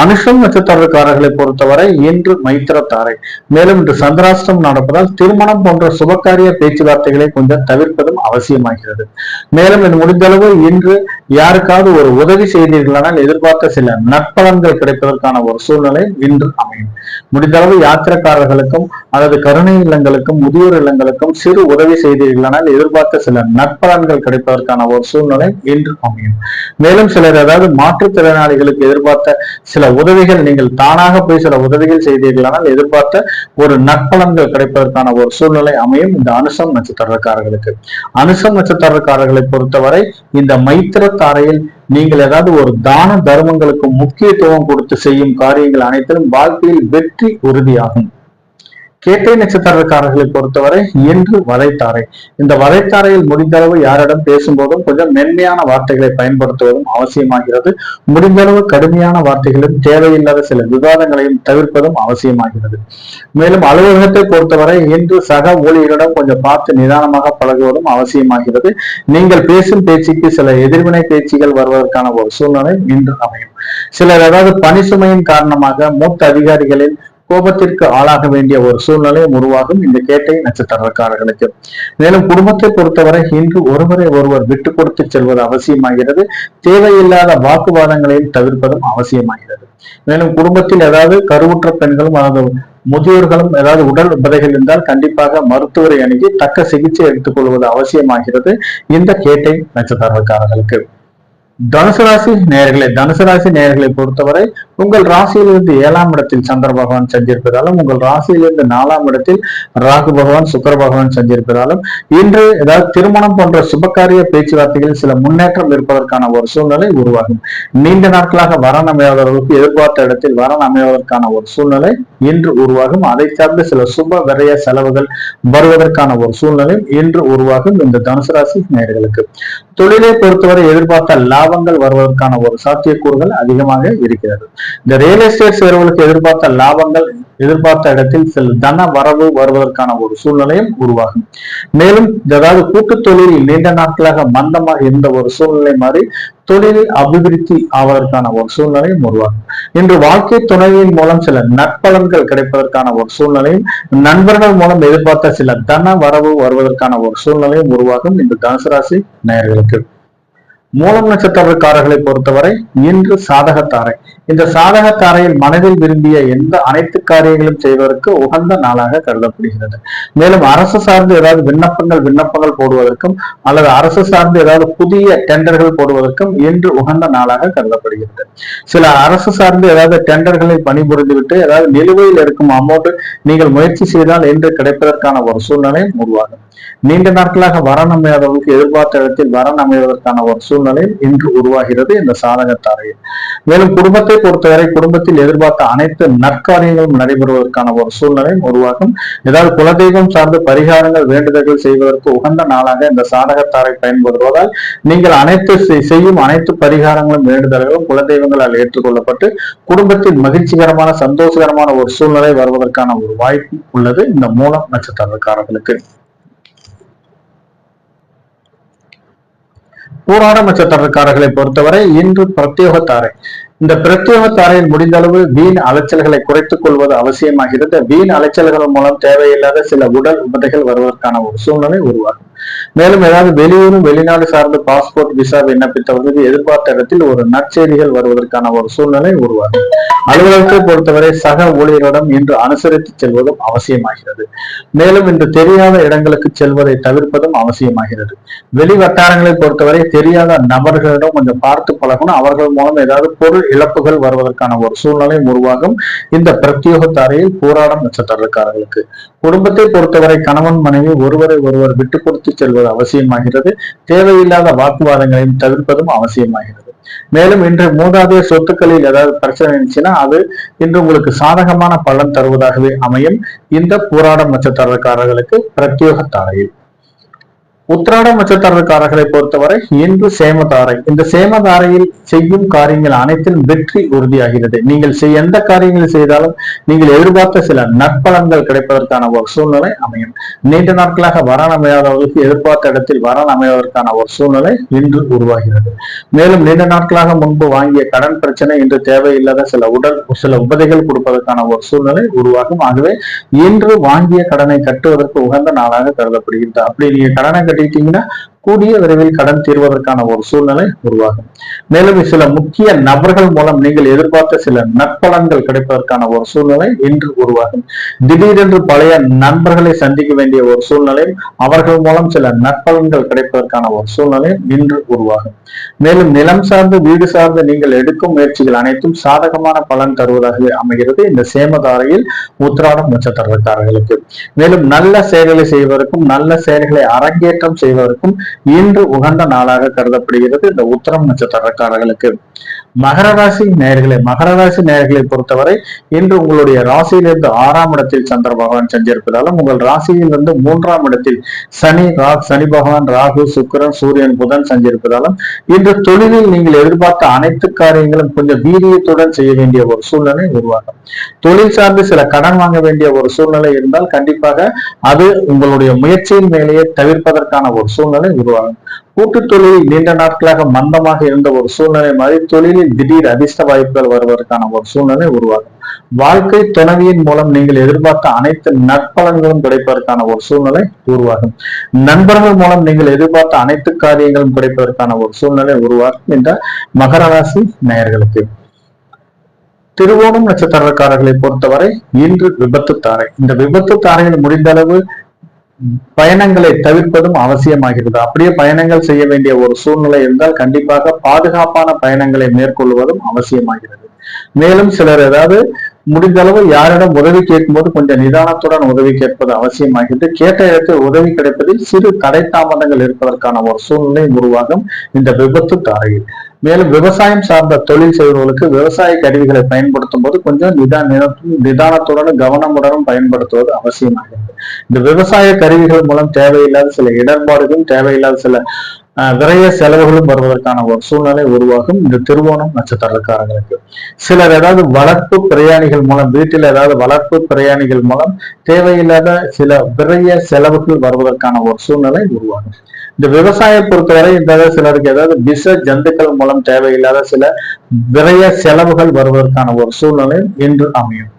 அனுஷம் நட்சத்திரக்காரர்களை பொறுத்தவரை இன்று மைத்திர தாரை. மேலும் இன்று சந்திராஷ்டம் நடப்பதால் திருமணம் போன்ற சுபகாரிய பேச்சுவார்த்தைகளை கொஞ்சம் தவிர்ப்பதும் அவசியமாகிறது. மேலும் முடிந்தளவு இன்று யாருக்காவது ஒரு உதவி செய்தீர்களானால் எதிர்பார்த்த சில நற்பலன்கள் கிடைப்பதற்கான ஒரு சூழ்நிலை இன்று அமையும். முடிந்தளவு யாத்திரைக்காரர்களுக்கும் அல்லது கருணை இல்லங்களுக்கும் முதியோர் இல்லங்களுக்கும் சிறு உதவி செய்தீர்களானால் எதிர்பார்த்த சில நற்பலன்கள் கிடைப்பதற்கான ஒரு சூழ்நிலை இன்று அமையும். மேலும் சிலர் ஏதாவது மாற்றுத்திறனாளிகளுக்கு எதிர்பார்த்த சில உதவிகள் நீங்கள் தானாக போய் சில உதவிகள் செய்தீர்களானால் எதிர்பார்த்த ஒரு நற்பலன்கள் கிடைப்பதற்கான ஒரு சூழ்நிலை அமையும். இந்த அனுசம் நட்சத்திரக்காரர்களுக்கு அனுசம் நட்சத்திரக்காரர்களை பொறுத்தவரை இந்த மைத்திர தாரையில் நீங்கள் ஏதாவது ஒரு தான தர்மங்களுக்கு முக்கியத்துவம் கொடுத்து செய்யும் காரியங்கள் அனைத்திலும் வாழ்க்கையில் வெற்றி உறுதியாகும். கேட்டை நட்சத்திரக்காரர்களை பொறுத்தவரை இன்று வதைத்தாரை. இந்த வதைத்தாரையில் முடிந்தளவு யாரிடம் பேசும்போதும் கொஞ்சம் மென்மையான வார்த்தைகளை பயன்படுத்துவதும் அவசியமாகிறது. முடிந்தளவு கடுமையான வார்த்தைகளும் தேவையில்லாத சில விவாதங்களையும் தவிர்ப்பதும் அவசியமாகிறது. மேலும் அலுவலகத்தை பொறுத்தவரை இன்று சக ஊழியரிடம் கொஞ்சம் பார்த்து நிதானமாக பழகுவதும் அவசியமாகிறது. நீங்கள் பேசும் பேச்சுக்கு சில எதிர்வினை பேச்சுகள் வருவதற்கான ஒரு சூழ்நிலை இன்று அமையும். சிலர் ஏதாவது பணி சுமையின் காரணமாக மூத்த அதிகாரிகளின் கோபத்திற்கு ஆளாக வேண்டிய ஒரு சூழ்நிலை உருவாகும் இந்த கேட்டை நட்சத்திரக்காரர்களுக்கு. மேலும் குடும்பத்தை பொறுத்தவரை இன்று ஒருவரை ஒருவர் விட்டு கொடுத்து செல்வது அவசியமாகிறது. தேவையில்லாத வாக்குவாதங்களையும் தவிர்ப்பதும் அவசியமாகிறது. மேலும் குடும்பத்தில் ஏதாவது கருவுற்ற பெண்களும் அதாவது முதியோர்களும் ஏதாவது உடல் உபதைகள் இருந்தால் கண்டிப்பாக மருத்துவரை அணுகி தக்க சிகிச்சை எடுத்துக் கொள்வது அவசியமாகிறது இந்த கேட்டை நட்சத்திரக்காரர்களுக்கு. தனுசு ராசி நேயர்களை பொறுத்தவரை உங்கள் ராசியிலிருந்து 7ஆம் இடத்தில் சந்திர பகவான் சஞ்சரிப்பதாலும் உங்கள் ராசியிலிருந்து 4ஆம் இடத்தில் ராகு பகவான், சுக்கர பகவான் சஞ்சரிப்பதாலும் இன்று ஏதாவது திருமணம் போன்ற சுபகாரிய பேச்சுவார்த்தைகளில் சில முன்னேற்றம் இருப்பதற்கான ஒரு சூழ்நிலை உருவாகும். நீண்ட நாட்களாக வரன் அமையாதவர்களுக்கு எதிர்பார்த்த இடத்தில் வரன் அமைவதற்கான ஒரு சூழ்நிலை இன்று உருவாகும். அதை சார்ந்து சில சுப விரைய செலவுகள் வருவதற்கான ஒரு சூழ்நிலை இன்று உருவாகும் இந்த தனுசு ராசி நேயர்களுக்கு. தொழிலை பொறுத்தவரை எதிர்பார்த்த லாபங்கள் வருவதற்கான ஒரு சாத்தியக்கூறுகள் அதிகமாக இருக்கிறது. இந்த ரியல் எஸ்டேட் சேர்வர்களுக்கு எதிர்பார்த்த லாபங்கள் எதிர்பார்த்த இடத்தில் சில தன வரவு வருவதற்கான ஒரு சூழ்நிலையும் உருவாகும். மேலும் ஏதாவது கூட்டு தொழிலில் நீண்ட நாட்களாக மந்தமாக இருந்த ஒரு சூழ்நிலை மாறி தொழிலில் அபிவிருத்தி ஆவதற்கான ஒரு சூழ்நிலையும் உருவாகும். இன்று வாழ்க்கை துணையின் மூலம் சில நற்பலன்கள் கிடைப்பதற்கான ஒரு சூழ்நிலையும் நண்பர்கள் மூலம் எதிர்பார்த்த சில தன வரவு வருவதற்கான ஒரு சூழ்நிலையும் உருவாகும் இந்த தனுசு ராசி நேயர்களுக்கு. மூலம் நட்சத்திரக்காரர்களை பொறுத்தவரை இன்று சாதகத்தாரை. இந்த சாதகத்தாரையில் மனதில் விரும்பிய அனைத்து காரியங்களும் செய்வதற்கு உகந்த நாளாக கருதப்படுகிறது. மேலும் அரசு சார்ந்து ஏதாவது விண்ணப்பங்கள் போடுவதற்கும் அல்லது அரசு சார்ந்து ஏதாவது புதிய டெண்டர்கள் போடுவதற்கும் இன்று உகந்த நாளாக கருதப்படுகிறது. சில அரசு சார்ந்து ஏதாவது டெண்டர்களில் பணிபுரிந்துவிட்டு ஏதாவது நிலுவையில் இருக்கும் அமௌண்ட் நீங்கள் முயற்சி செய்தால் இன்று கிடைப்பதற்கான ஒரு சூழ்நிலை உருவாகும். நீண்ட நாட்களாக வரன் அமையாதவர்களுக்கு எதிர்பார்த்த இடத்தில் வரன் அமைவதற்கான ஒரு சூழ்நிலை இன்று உருவாகிறது இந்த சாதகத்தாரையில். மேலும் குடும்பத்தை பொறுத்தவரை குடும்பத்தில் எதிர்பார்த்த அனைத்து நற்காரியங்களும் நடைபெறுவதற்கான ஒரு சூழ்நிலை உருவாகும். ஏதாவது குலதெய்வம் சார்ந்த பரிகாரங்கள் வேண்டுதல்கள் செய்வதற்கு உகந்த நாளாக இந்த சாதகத்தாரை பயன்படுவதால் நீங்கள் செய்யும் அனைத்து பரிகாரங்களும் வேண்டுதல்களும் குலதெய்வங்களால் ஏற்றுக்கொள்ளப்பட்டு குடும்பத்தில் மகிழ்ச்சிகரமான சந்தோஷகரமான ஒரு சூழ்நிலை வருவதற்கான ஒரு வாய்ப்பு உள்ளது இந்த மூலம் நட்சத்திரக்காரர்களுக்கு. பூராடம் நட்சத்திரக்காரர்களை பொறுத்தவரை இன்று பிரத்யோக தாரை. இந்த பிரத்யோக தாரையில் முடிந்த அளவு வீண் அலைச்சல்களை குறைத்துக் கொள்வது அவசியமாகிறது. வீண் அலைச்சல்கள் மூலம் தேவையில்லாத சில உடல் உபதைகள் வருவதற்கான ஒரு சூழ்நிலை உருவாகும். மேலும் ஏதாவது வெளியூர் வெளிநாடு சார்ந்த பாஸ்போர்ட் விசா விண்ணப்பித்தவர்களுக்கு எதிர்பார்த்த இடத்தில் ஒரு நற்செய்திகள் வருவதற்கான ஒரு சூழ்நிலை உருவாகும். அலுவலகத்தை பொறுத்தவரை சக ஊழியரிடம் இன்று அனுசரித்து செல்வதும் அவசியமாகிறது. மேலும் இன்று தெரியாத இடங்களுக்கு செல்வதை தவிர்ப்பதும் அவசியமாகிறது. வெளி வட்டாரங்களை பொறுத்தவரை தெரியாத நபர்களிடம் கொஞ்சம் பார்த்து பழகணும். அவர்கள் மூலம் ஏதாவது பொருள் இழப்புகள் வருவதற்கான ஒரு சூழ்நிலை உருவாகும். இந்த பிரத்யோக தாரையில் பூராடம் நட்சத்திரக்காரர்களுக்கு. குடும்பத்தை பொறுத்தவரை கணவன் மனைவி ஒருவரை ஒருவர் விட்டு கொடுத்து செல்வது அவசியமாகிறது. தேவையில்லாத வாக்குவாதங்களையும் தவிர்ப்பதும் அவசியமாகிறது. மேலும் இன்று மூதாதைய சொத்துக்களில் ஏதாவது பிரச்சனை இருந்துச்சுன்னா அது இன்று உங்களுக்கு சாதகமான பலன் தருவதாகவே அமையும். இந்த பூராடம் நட்சத்திரக்காரர்களுக்கு பிரத்யோக தாரையில். உத்திராடம் நட்சத்திரக்காரர்களை பொறுத்தவரை இன்று சேமதாரை. இந்த சேமதாரையில் செய்யும் காரியங்கள் அனைத்திலும் வெற்றி உறுதியாகிறது. நீங்கள் எந்த காரியங்களை செய்தாலும் நீங்கள் எதிர்பார்த்த சில நற்பலன்கள் கிடைப்பதற்கான ஒரு சூழ்நிலை அமையும். நீண்ட நாட்களாக வரன் அமையாதவர்களுக்கு எதிர்பார்த்த இடத்தில் வரன் அமைவதற்கான ஒரு சூழ்நிலை இன்று உருவாகிறது. மேலும் நீண்ட நாட்களாக முன்பு வாங்கிய கடன் பிரச்சனை இன்று தேவையில்லாத சில உபதைகள் கொடுப்பதற்கான ஒரு சூழ்நிலை உருவாகும். ஆகவே இன்று வாங்கிய கடனை கட்டுவதற்கு உகந்த நாளாக கருதப்படுகிறது. அப்படி நீங்க கடனை கட்டிட்டீங்கன்னா கூடிய விரைவில் கடன் தீர்வதற்கான ஒரு சூழ்நிலை உருவாகும். மேலும் சில முக்கிய நபர்கள் மூலம் நீங்கள் எதிர்பார்த்த சில நற்பலன்கள் கிடைப்பதற்கான ஒரு சூழ்நிலை இன்று உருவாகும். திடீரென்று பழைய நண்பர்களை சந்திக்க வேண்டிய ஒரு சூழ்நிலை, அவர்கள் மூலம் சில நற்பலன்கள் கிடைப்பதற்கான ஒரு சூழ்நிலை இன்று உருவாகும். மேலும் நிலம் சார்ந்து வீடு சார்ந்து நீங்கள் எடுக்கும் முயற்சிகள் அனைத்தும் சாதகமான பலன் தருவதாகவே அமைகிறது இந்த சேமதாரையில் உத்திராடம் நட்சத்திரக்காரர்களுக்கு. மேலும் நல்ல செயல்களை செய்வதற்கும் நல்ல செயல்களை அரங்கேற்றம் செய்வதற்கும் இன்று உகந்த நாளாக கருதப்படுகிறது இந்த உத்திரம் நட்சத்திரக்காரர்களுக்கு. மகர ராசி நேயர்களை பொறுத்தவரை இன்று உங்களுடைய ராசியிலிருந்து 6ஆம் இடத்தில் சந்திர பகவான் சென்றிருப்பதாலும் உங்கள் ராசியிலிருந்து 3ஆம் இடத்தில் சனி பகவான், ராகு, சுக்கிரன், சூரியன், புதன் சென்றிருப்பதாலும் இன்று தொழிலில் நீங்கள் எதிர்பார்த்த அனைத்து காரியங்களும் கொஞ்சம் வீரியத்துடன் செய்ய வேண்டிய ஒரு சூழ்நிலை உருவாகும். தொழில் சார்ந்து சில கடன் வாங்க வேண்டிய ஒரு சூழ்நிலை இருந்தால் கண்டிப்பாக அது உங்களுடைய முயற்சியின் மேலேயே தவிர்ப்பதற்கான ஒரு சூழ்நிலை உருவாகும். கூட்டு தொழிலில் நீண்ட நாட்களாக மந்தமாக இருந்த ஒரு சூழ்நிலை மாதிரி தொழிலில் திடீர் அதிர்ஷ்ட வாய்ப்புகள் வருவதற்கான ஒரு சூழ்நிலை உருவாகும். வாழ்க்கை துணைவியின் மூலம் நீங்கள் எதிர்பார்த்த அனைத்து நற்பலன்களும் கிடைப்பதற்கான ஒரு சூழ்நிலை உருவாகும். நண்பர்கள் மூலம் நீங்கள் எதிர்பார்த்த அனைத்து காரியங்களும் கிடைப்பதற்கான ஒரு சூழ்நிலை உருவாகும் இந்த மகர ராசி நேயர்களுக்கு. திருவோணம் நட்சத்திரக்காரர்களை பொறுத்தவரை இன்று விபத்து தாரை. இந்த விபத்து தாரையில் முடிந்த அளவு பயணங்களை தவிர்ப்பதும் அவசியமாகிறது. அப்படியே பயணங்கள் செய்ய வேண்டிய ஒரு சூழ்நிலை இருந்தால் கண்டிப்பாக பாதுகாப்பான பயணங்களை மேற்கொள்வதும் அவசியமாகிறது. மேலும் சிலர் ஏதாவது முடிந்த அளவு யாரிடம் உதவி கேட்கும்போது கொஞ்சம் நிதானத்துடன் உதவி கேட்பது அவசியமாகிறது. கேட்ட இடத்தில் உதவி கிடைப்பதில் சிறு தடை தாமதங்கள் இருப்பதற்கான ஒரு சூழ்நிலை உருவாகும் இந்த விபத்து தாரையில். மேலும் விவசாயம் சார்ந்த தொழில் செய்வர்களுக்கு விவசாய கருவிகளை பயன்படுத்தும் போது கொஞ்சம் நிதானத்துடன் கவனமுடனும் பயன்படுத்துவது அவசியமாகிறது. இந்த விவசாய கருவிகள் மூலம் தேவையில்லாத சில இடர்பாடுகளும் தேவையில்லாத சில விரைய செலவுகளும் வருவதற்கான ஒரு சூழ்நிலை உருவாகும் இந்த திருவோணம் நட்சத்திரக்காரங்களுக்கு. சிலர் ஏதாவது வளர்ப்பு பிரயாணிகள் மூலம் வீட்டில் ஏதாவது வளர்ப்பு பிரயாணிகள் மூலம் தேவையில்லாத சில விரைய செலவுகள் வருவதற்கான ஒரு சூழ்நிலை உருவாகும். இந்த விவசாய பொறுத்தவரை இந்த சிலருக்கு ஏதாவது விஷ ஜந்துக்கள் மூலம் தேவையில்லாத சில விரைய செலவுகள் வருவதற்கான ஒரு சூழ்நிலை இன்று அமையும்.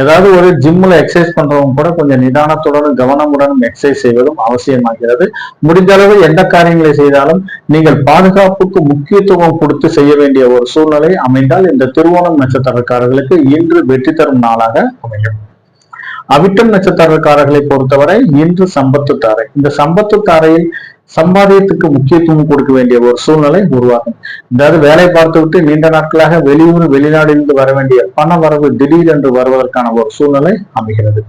ஏதாவது ஒரு ஜிம்ல எக்ஸசைஸ் பண்றவங்க கூட கொஞ்சம் நிதானத்துடனும் கவனமுடனும் எக்ஸசைஸ் செய்வதும் அவசியமாகிறது. முடிந்த அளவு எந்த காரியங்களை செய்தாலும் நீங்கள் பாதுகாப்புக்கு முக்கியத்துவம் கொடுத்து செய்ய வேண்டிய ஒரு சூழ்நிலை அமைந்தால் இந்த திருவோணம் நட்சத்திரக்காரர்களுக்கு இன்று வெற்றி தரும் நாளாக அமையும். அவிட்டம் நட்சத்திரக்காரர்களை பொறுத்தவரை இன்று சம்பத்து தாரை. இந்த சம்பத்து தாரையில் சம்பாதியத்துக்கு முக்கியத்துவம் கொடுக்க வேண்டிய ஒரு சூழ்நிலை உருவாகும். அதாவது வேலை பார்த்து விட்டு நீண்ட நாட்களாக வெளியூர் வெளிநாட்டிலிருந்து வர வேண்டிய பண வரவு திடீரென்று வருவதற்கான ஒரு சூழ்நிலை அமைகிறது.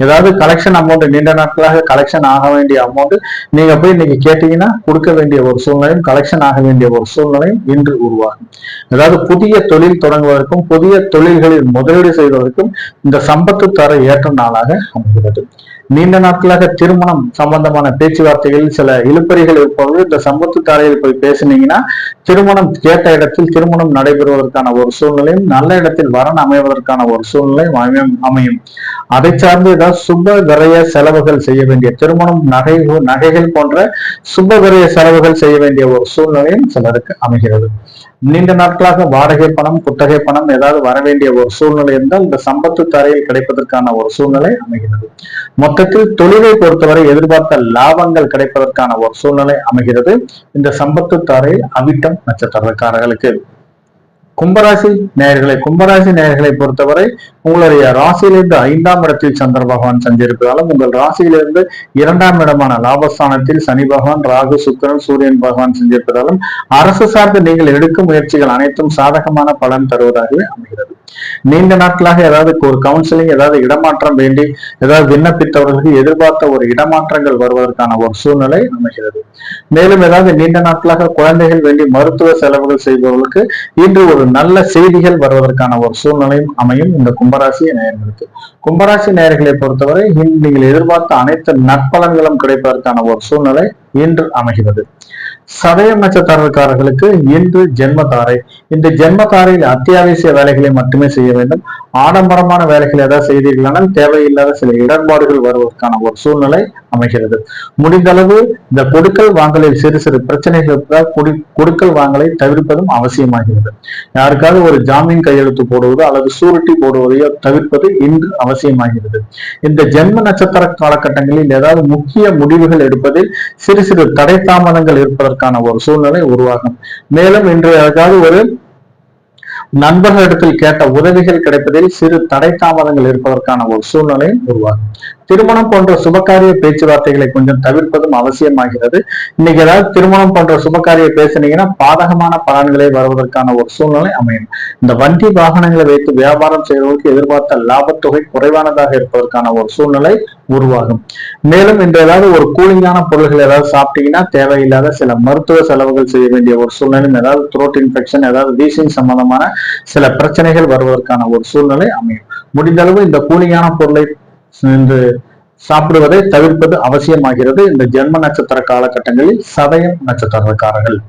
ஏதாவது கலெக்ஷன் அமௌண்ட் நீண்ட நாட்களாக கலெக்ஷன் ஆக வேண்டிய அமௌண்ட் நீங்க போய் இன்னைக்கு கேட்டீங்கன்னா கொடுக்க வேண்டிய ஒரு சூழ்நிலையும் கலெக்ஷன் ஆக வேண்டிய ஒரு சூழ்நிலையும் இன்று உருவாகும். அதாவது புதிய தொழில் தொடங்குவதற்கும் புதிய தொழில்களில் முதலீடு செய்வதற்கும் இந்த சம்பத்து தர ஏற்ற நாளாக அமைகிறது. நீண்ட நாட்களாக திருமணம் சம்பந்தமான பேச்சுவார்த்தைகளில் சில இழுபறிகள் இருப்பவர்கள் இந்த சம்பத்து தாரையில் போய் பேசினீங்கன்னா திருமணம் கேட்ட இடத்தில் திருமணம் நடைபெறுவதற்கான ஒரு சூழ்நிலையும் நல்ல இடத்தில் வரன் அமைவதற்கான ஒரு சூழ்நிலையும் அமையும். அதை சார்ந்து ஏதாவது சுப விரய செலவுகள் செய்ய வேண்டிய திருமணம் நகைகள் போன்ற சுப விரய செலவுகள் செய்ய வேண்டிய ஒரு சூழ்நிலையும் சிலருக்கு அமைகிறது. நீண்ட நாட்களாக வாடகை பணம் குத்தகை பணம் ஏதாவது வர வேண்டிய ஒரு சூழ்நிலை இருந்தால் இந்த சம்பத்து தரையில் கிடைப்பதற்கான ஒரு சூழ்நிலை அமைகிறது. மொத்தத்தில் தொழிலை பொறுத்தவரை எதிர்பார்த்த லாபங்கள் கிடைப்பதற்கான ஒரு சூழ்நிலை அமைகிறது இந்த சம்பத்து தாரையில் அவிட்டம் நட்சத்திரக்காரர்களுக்கு. கும்பராசி நேயர்களை பொறுத்தவரை உங்களுடைய ராசியிலிருந்து 5ஆம் இடத்தில் சந்திர பகவான் சஞ்சரிப்பதாலும் உங்கள் ராசியிலிருந்து 2ஆம் இடமான லாபஸ்தானத்தில் சனி பகவான் ராகு சுக்கிரன் சூரியன் பகவான் சஞ்சரிப்பதாலும் அரசு சார்ந்து நீங்கள் எடுக்கும் முயற்சிகள் அனைத்தும் சாதகமான பலன் தருவதாகவே அமைகிறது. நீண்ட நாட்களாக ஏதாவது ஒரு கவுன்சிலிங் ஏதாவது இடமாற்றம் வேண்டி ஏதாவது விண்ணப்பித்தவர்களுக்கு எதிர்பார்த்த ஒரு இடமாற்றங்கள் வருவதற்கான ஒரு சூழ்நிலை அமைகிறது. மேலும் ஏதாவது நீண்ட நாட்களாக குழந்தைகள் வேண்டி மருத்துவ செலவுகள் செய்பவர்களுக்கு இன்று ஒரு நல்ல செய்திகள் வருவதற்கான ஒரு சூழ்நிலையும் அமையும் இந்த கும்பராசி நேயர்களுக்கு. கும்பராசி நேயர்களை பொறுத்தவரை நீங்கள் எதிர்பார்த்த அனைத்து நற்பலன்களும் கிடைப்பதற்கான ஒரு சூழ்நிலை இன்று அமைகிறது. சதயம் நட்சத்திரக்காரர்களுக்கு இன்று ஜென்மதாரை. இந்த ஜென்மதாரையில் அத்தியாவசிய வேலைகளை மட்டுமே செய்ய வேண்டும். ஆடம்பரமான வேலைகள் ஏதாவது செய்தீர்களானால் தேவையில்லாத சில இடர்பாடுகள் வருவதற்கான ஒரு சூழ்நிலை அமைகிறது. முடிந்தளவு இந்த கொடுக்கல் வாங்கலில் சிறு சிறு பிரச்சனைகள் இருப்பதால் கொடுக்கல் வாங்கலை தவிர்ப்பதும் அவசியமாகிறது. யாருக்காவது ஒரு ஜாமீன் கையெழுத்து போடுவது அல்லது சூரிட்டி போடுவதையோ தவிர்ப்பது இன்று அவசியமாகிறது. இந்த ஜென்ம நட்சத்திர காலகட்டங்களில் ஏதாவது முக்கிய முடிவுகள் எடுப்பதில் சிறு சிறு தடை தாமதங்கள் இருப்பதற்கான ஒரு சூழ்நிலை உருவாகும். மேலும் இன்று ஏதாவது ஒரு நண்பர்களிடத்தில் கேட்ட உதவிகள் கிடைப்பதில் சிறு தடை தாமதங்கள் இருப்பதற்கான ஒரு சூழ்நிலையும் உருவாகும். திருமணம் போன்ற சுபகாரிய பேச்சுவார்த்தைகளை கொஞ்சம் தவிர்ப்பதும் அவசியமாகிறது. இன்னைக்கு ஏதாவது திருமணம் போன்ற சுபகாரிய பேசினீங்கன்னா பாதகமான பலன்களை வருவதற்கான ஒரு சூழ்நிலை அமையும். இந்த வண்டி வாகனங்களை வைத்து வியாபாரம் செய்வதற்கு எதிர்பார்த்த லாபத்தொகை குறைவானதாக இருப்பதற்கான ஒரு சூழ்நிலை உருவாகும். மேலும் இன்று ஏதாவது ஒரு கூலிங்கான பொருள்கள் ஏதாவது சாப்பிட்டீங்கன்னா தேவையில்லாத சில மருத்துவ செலவுகள் செய்ய வேண்டிய ஒரு சூழ்நிலை, ஏதாவது த்ரோட் இன்ஃபெக்ஷன் ஏதாவது வீசிங் சம்பந்தமான சில பிரச்சனைகள் வருவதற்கான ஒரு சூழ்நிலை அமையும். முடிந்த அளவு இந்த கூலிங்கான பொருளை சாப்பிடுவதை தவிர்ப்பது அவசியமாகிறது இந்த ஜென்ம நட்சத்திர காலகட்டங்களில். சதயம் நட்சத்திரக்காரர்கள்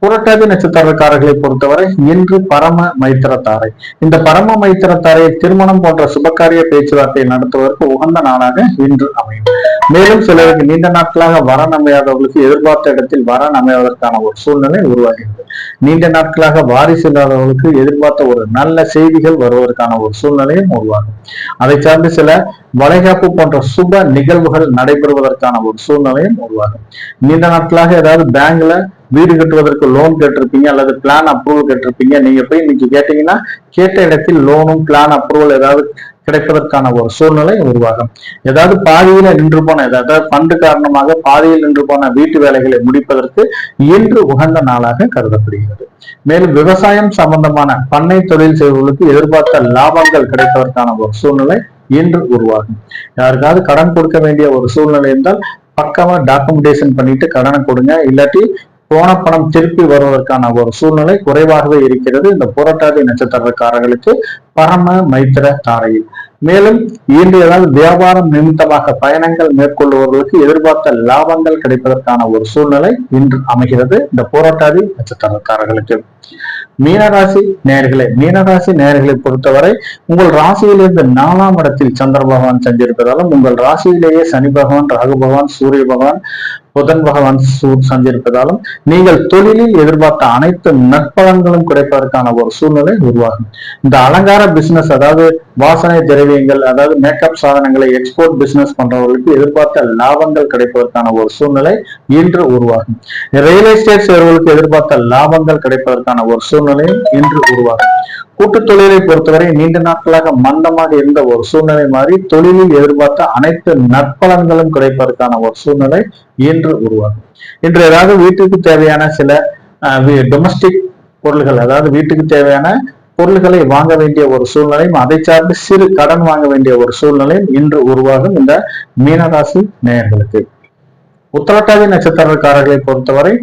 புரட்டாதி நட்சத்திரக்காரர்களை பொறுத்தவரை இன்று பரம மைத்திரத்தாரை. இந்த பரம மைத்திரத்தாரை திருமணம் போன்ற சுபகாரிய பேச்சுவார்த்தையை நடத்துவதற்கு உகந்த நாளாக இன்று அமையும். மேலும் சிலருக்கு நீண்ட நாட்களாக வரன் அமையாதவர்களுக்கு எதிர்பார்த்த இடத்தில் வரன் அமைவதற்கான ஒரு சூழ்நிலை உருவாகிறது. நீண்ட நாட்களாக வாரிசு இல்லாதவர்களுக்கு எதிர்பார்த்த ஒரு நல்ல செய்திகள் வருவதற்கான ஒரு சூழ்நிலையும் உருவாகும். அதை சார்ந்து சில வளைகாப்பு போன்ற சுப நிகழ்வுகள் நடைபெறுவதற்கான ஒரு சூழ்நிலையும் உருவாகும். நீண்ட நாட்களாக ஏதாவது பேங்க்ல வீடு கட்டுவதற்கு லோன் கேட்டிருப்பீங்க அல்லது பிளான் அப்ரூவல் கேட்டிருப்பீங்க. நீங்க போய் இன்னைக்கு கேட்டீங்கன்னா கேட்ட இடத்தில் லோனும் பிளான் அப்ரூவல் ஏதாவது கிடைப்பதற்கான ஒரு சூழ்நிலை உருவாகும். ஏதாவது பாதியில நின்று போன ஏதாவது பண்டு காரணமாக பாதியில் நின்று போன வீட்டு வேலைகளை முடிப்பதற்கு இன்று உகந்த நாளாக கருதப்படுகிறது. மேலும் விவசாயம் சம்பந்தமான பண்ணை தொழில் செய்வர்களுக்கு எதிர்பார்த்த லாபங்கள் கிடைப்பதற்கான ஒரு சூழ்நிலை இன்று உருவாகும். யாருக்காவது கடன் கொடுக்க வேண்டிய ஒரு சூழ்நிலை இருந்தால் பக்கமா டாக்குமெண்டேஷன் பண்ணிட்டு கடனை கொடுங்க. இல்லாட்டி போன பணம் திருப்பி வருவதற்கான ஒரு சூழ்நிலை குறைவாகவே இருக்கிறது இந்த புரட்டாதி நட்சத்திரக்காரர்களுக்கு பரம மைத்திர தாரையில். மேலும் இன்று ஏதாவது வியாபாரம் நிமித்தமாக பயணங்கள் மேற்கொள்பவர்களுக்கு எதிர்பார்த்த லாபங்கள் கிடைப்பதற்கான ஒரு சூழ்நிலை இன்று அமைகிறது இந்த புரட்டாதி நட்சத்திரக்காரர்களுக்கு. மீனராசி நேயர்களை பொறுத்தவரை உங்கள் ராசியிலிருந்து 4ஆம் இடத்தில் சந்திர பகவான் சஞ்சரிப்பதாலும் உங்கள் ராசியிலேயே சனி பகவான் ராகு பகவான் சூரிய பகவான் புதன் பகவான் சஞ்சரிப்பதாலும் நீங்கள் தொழிலில் எதிர்பார்த்த அனைத்து நற்பலன்களும் கிடைப்பதற்கான ஒரு சூழ்நிலை உருவாகும். இந்த அலங்கார பிசினஸ் அதாவது வாசனை திரவியங்கள் அதாவது மேக்கப் சாதனங்களை எக்ஸ்போர்ட் பிசினஸ் பண்றவர்களுக்கு எதிர்பார்த்த லாபங்கள் கிடைப்பதற்கான ஒரு சூழ்நிலை இன்று உருவாகும். ரியல் எஸ்டேட் செய்வர்களுக்கு எதிர்பார்த்த லாபங்கள் கிடைப்பதற்கான ஒரு சூழ்நிலையும் இன்று உருவாகும். கூட்டு தொழிலை பொறுத்தவரை நீண்ட நாட்களாக மந்தமாக இருந்த ஒரு சூழ்நிலை மாறி தொழிலில் எதிர்பார்த்த அனைத்து நற்பலன்களும் கிடைப்பதற்கான ஒரு சூழ்நிலை இன்று உருவாகும். இன்று ஏதாவது வீட்டுக்கு தேவையான சில டொமஸ்டிக் பொருள்கள் அதாவது வீட்டுக்கு தேவையான பொருள்களை வாங்க வேண்டிய ஒரு சூழ்நிலையும் அதை சார்ந்து சிறு கடன் வாங்க வேண்டிய ஒரு சூழ்நிலையும் இன்று உருவாகும் இந்த மீனராசி நேயர்களுக்கு. உத்திரட்டாதி நட்சத்திரக்காரர்களை பொறுத்தவரை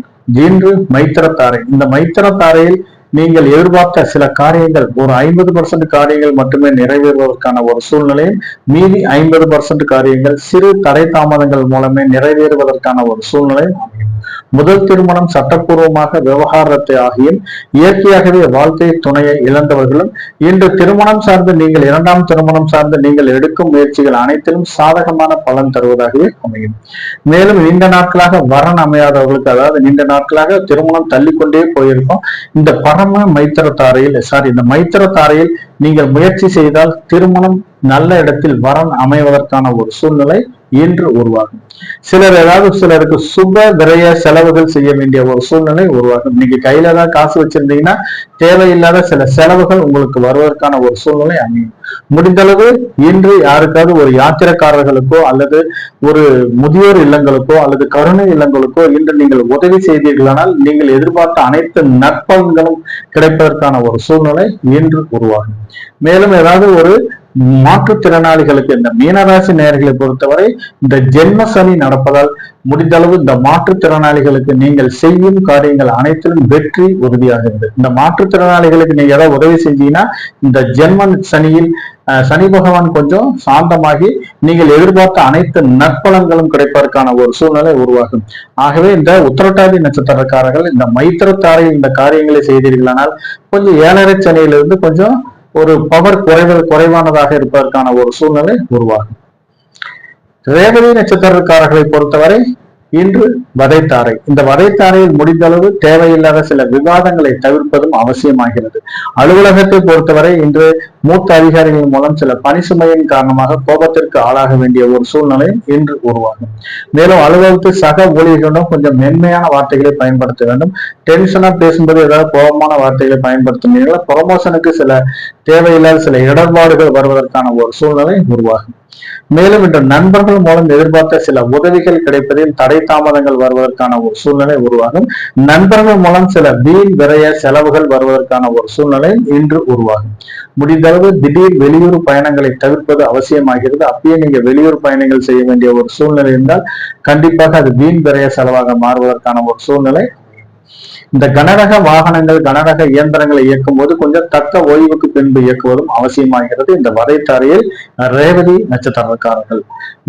இன்று மைத்திரத்தாரை. இந்த மைத்திரத்தாரையில் நீங்கள் எதிர்பார்த்த சில காரியங்கள் ஒரு 50% காரியங்கள் மட்டுமே நிறைவேறுவதற்கான ஒரு சூழ்நிலையும், மீதி 50% காரியங்கள் சிறு தடை தாமதங்கள் மூலமே நிறைவேறுவதற்கான ஒரு சூழ்நிலையும் அமையும். முதல் திருமணம் சட்டப்பூர்வமாக விவகாரத்தை ஆகியும் இயற்கையாகவே வாழ்க்கை துணையை இழந்தவர்களும் இன்று திருமணம் சார்ந்து நீங்கள் இரண்டாம் திருமணம் சார்ந்து நீங்கள் எடுக்கும் முயற்சிகள் அனைத்திலும் சாதகமான பலன் தருவதாகவே அமையும். மேலும் நீண்ட நாட்களாக வரன் அமையாதவர்களுக்கு, அதாவது நீண்ட நாட்களாக திருமணம் தள்ளிக்கொண்டே போயிருக்கும், இந்த பரம மைத்திரத்தாரையில் இந்த மைத்திரத்தாரையில் நீங்கள் முயற்சி செய்தால் திருமணம் நல்ல இடத்தில் வரன் அமைவதற்கான ஒரு சூழ்நிலை இன்று உருவாகும். சிலருக்கு சுப விரய செலவுகள் செய்ய வேண்டிய ஒரு சூழ்நிலை உருவாகும். நீங்க கையில தான் காசு வச்சிருந்தீங்கன்னா தேவையில்லாத சில செலவுகள் உங்களுக்கு வருவதற்கான ஒரு சூழ்நிலை அமையும். முடிந்தளவு இன்று யாருக்காவது ஒரு யாத்திரைக்காரர்களுக்கோ அல்லது ஒரு முதியோர் இல்லங்களுக்கோ அல்லது கருணை இல்லங்களுக்கோ இன்று நீங்கள் உதவி செய்தீர்களானால் நீங்கள் எதிர்பார்த்த அனைத்து நற்பலன்களும் கிடைப்பதற்கான ஒரு சூழ்நிலை இன்று உருவாகும். மேலும் ஏதாவது ஒரு மாற்றுத்திறனாளிகளுக்கு, இந்த மீனராசி நேயர்களை பொறுத்தவரை இந்த ஜென்ம சனி நடப்பதால் முடிந்தளவு இந்த மாற்றுத்திறனாளிகளுக்கு நீங்கள் செய்யும் காரியங்கள் அனைத்திலும் வெற்றி உறுதியாகிறது. இந்த மாற்றுத்திறனாளிகளுக்கு நீங்க ஏதாவது உதவி செஞ்சீங்கன்னா இந்த ஜென்ம சனியில் சனி பகவான் கொஞ்சம் சாந்தமாகி நீங்கள் எதிர்பார்த்த அனைத்து நற்பலன்களும் கிடைப்பதற்கான ஒரு சூழ்நிலை உருவாகும். ஆகவே இந்த உத்திரட்டாதி நட்சத்திரக்காரர்கள் இந்த மைத்திரத்தாரையில் இந்த காரியங்களை செய்தீர்களானால் கொஞ்சம் 7.5 சனியிலிருந்து கொஞ்சம் ஒரு பவர் குறைவானதாக இருப்பதற்கான ஒரு சூழ்நிலை உருவாகும். ரேவதி நட்சத்திரக்காரர்களை பொறுத்தவரை இன்று வதைத்தாரை. இந்த வதைத்தாரையில் முடிந்தளவு தேவையில்லாத சில விவாதங்களை தவிர்ப்பதும் அவசியமாகிறது. அலுவலகத்தை பொறுத்தவரை இன்று மூத்த அதிகாரிகள் மூலம் சில பணி சுமையின் காரணமாக கோபத்திற்கு ஆளாக வேண்டிய ஒரு சூழ்நிலையும் இன்று உருவாகும். மேலும் அலுவலகத்தில் சக ஊழியர்களிடம் கொஞ்சம் மென்மையான வார்த்தைகளை பயன்படுத்த வேண்டும். டென்ஷனா பேசும்போது ஏதாவது கோபமான வார்த்தைகளை பயன்படுத்தினீங்களா ப்ரொமோஷனுக்கு சில தேவையில்லாத சில இடர்பாடுகள் வருவதற்கான ஒரு சூழ்நிலை உருவாகும். மேலும் இன்று நண்பர்கள் மூலம் எதிர்பார்த்த சில உதவிகள் கிடைப்பதில் தடை தாமதங்கள் வருவதற்கான ஒரு சூழ்நிலை உருவாகும். நண்பர்கள் மூலம் சில வீண் விரைய செலவுகள் வருவதற்கான ஒரு சூழ்நிலை இன்று உருவாகும். முடிந்தளவு திடீர் வெளியூர் பயணங்களை தவிர்ப்பது அவசியமாகிறது. அப்பயே நீங்க வெளியூர் பயணங்கள் செய்ய வேண்டிய ஒரு சூழ்நிலை இருந்தால் கண்டிப்பாக அது வீண் விரைய செலவாக மாறுவதற்கான ஒரு சூழ்நிலை. இந்த கனரக வாகனங்கள், கனரக இயந்திரங்களை இயக்கும் போது கொஞ்சம் தக்க ஓய்வுக்கு பின்பு இயக்குவதும் அவசியமாகிறது இந்த வதைத்தாரையில் ரேவதி நட்சத்திரக்காரர்கள்.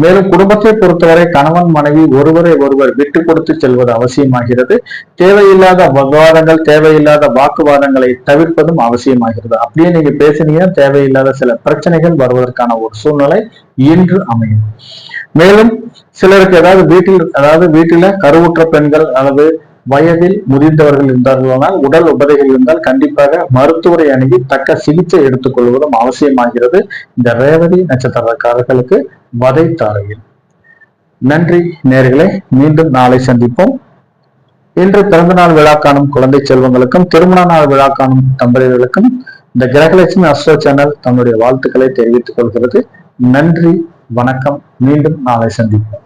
மேலும் குடும்பத்தை பொறுத்தவரை கணவன் மனைவி ஒருவரை ஒருவர் விட்டு கொடுத்து செல்வது அவசியமாகிறது. தேவையில்லாத விவாதங்கள், தேவையில்லாத வாக்குவாதங்களை தவிர்ப்பதும் அவசியமாகிறது. அப்படியே நீங்க பேசினீங்க தேவையில்லாத சில பிரச்சனைகள் வருவதற்கான ஒரு சூழ்நிலை இன்று அமையும். மேலும் சிலருக்கு வீட்டில கருவுற்ற பெண்கள் அல்லது வயதில் முதிர்ந்தவர்கள் இருந்தார்களானால், உடல் உபதைகள் இருந்தால் கண்டிப்பாக மருத்துவரை அணுகி தக்க சிகிச்சை எடுத்துக் கொள்வதும் அவசியமாகிறது இந்த ரேவதி நட்சத்திரக்காரர்களுக்கு வதைத்தாரையில். நன்றி நேயர்களே, மீண்டும் நாளை சந்திப்போம். இன்று பிறந்த நாள் விழா காணும் குழந்தை செல்வங்களுக்கும் திருமண நாள் விழா காணும் தம்பதிகளுக்கும் இந்த கிரகலட்சுமி அஸ்ட்ரோ சேனல் தன்னுடைய வாழ்த்துக்களை தெரிவித்துக் கொள்கிறது. நன்றி, வணக்கம். மீண்டும் நாளை சந்திப்போம்.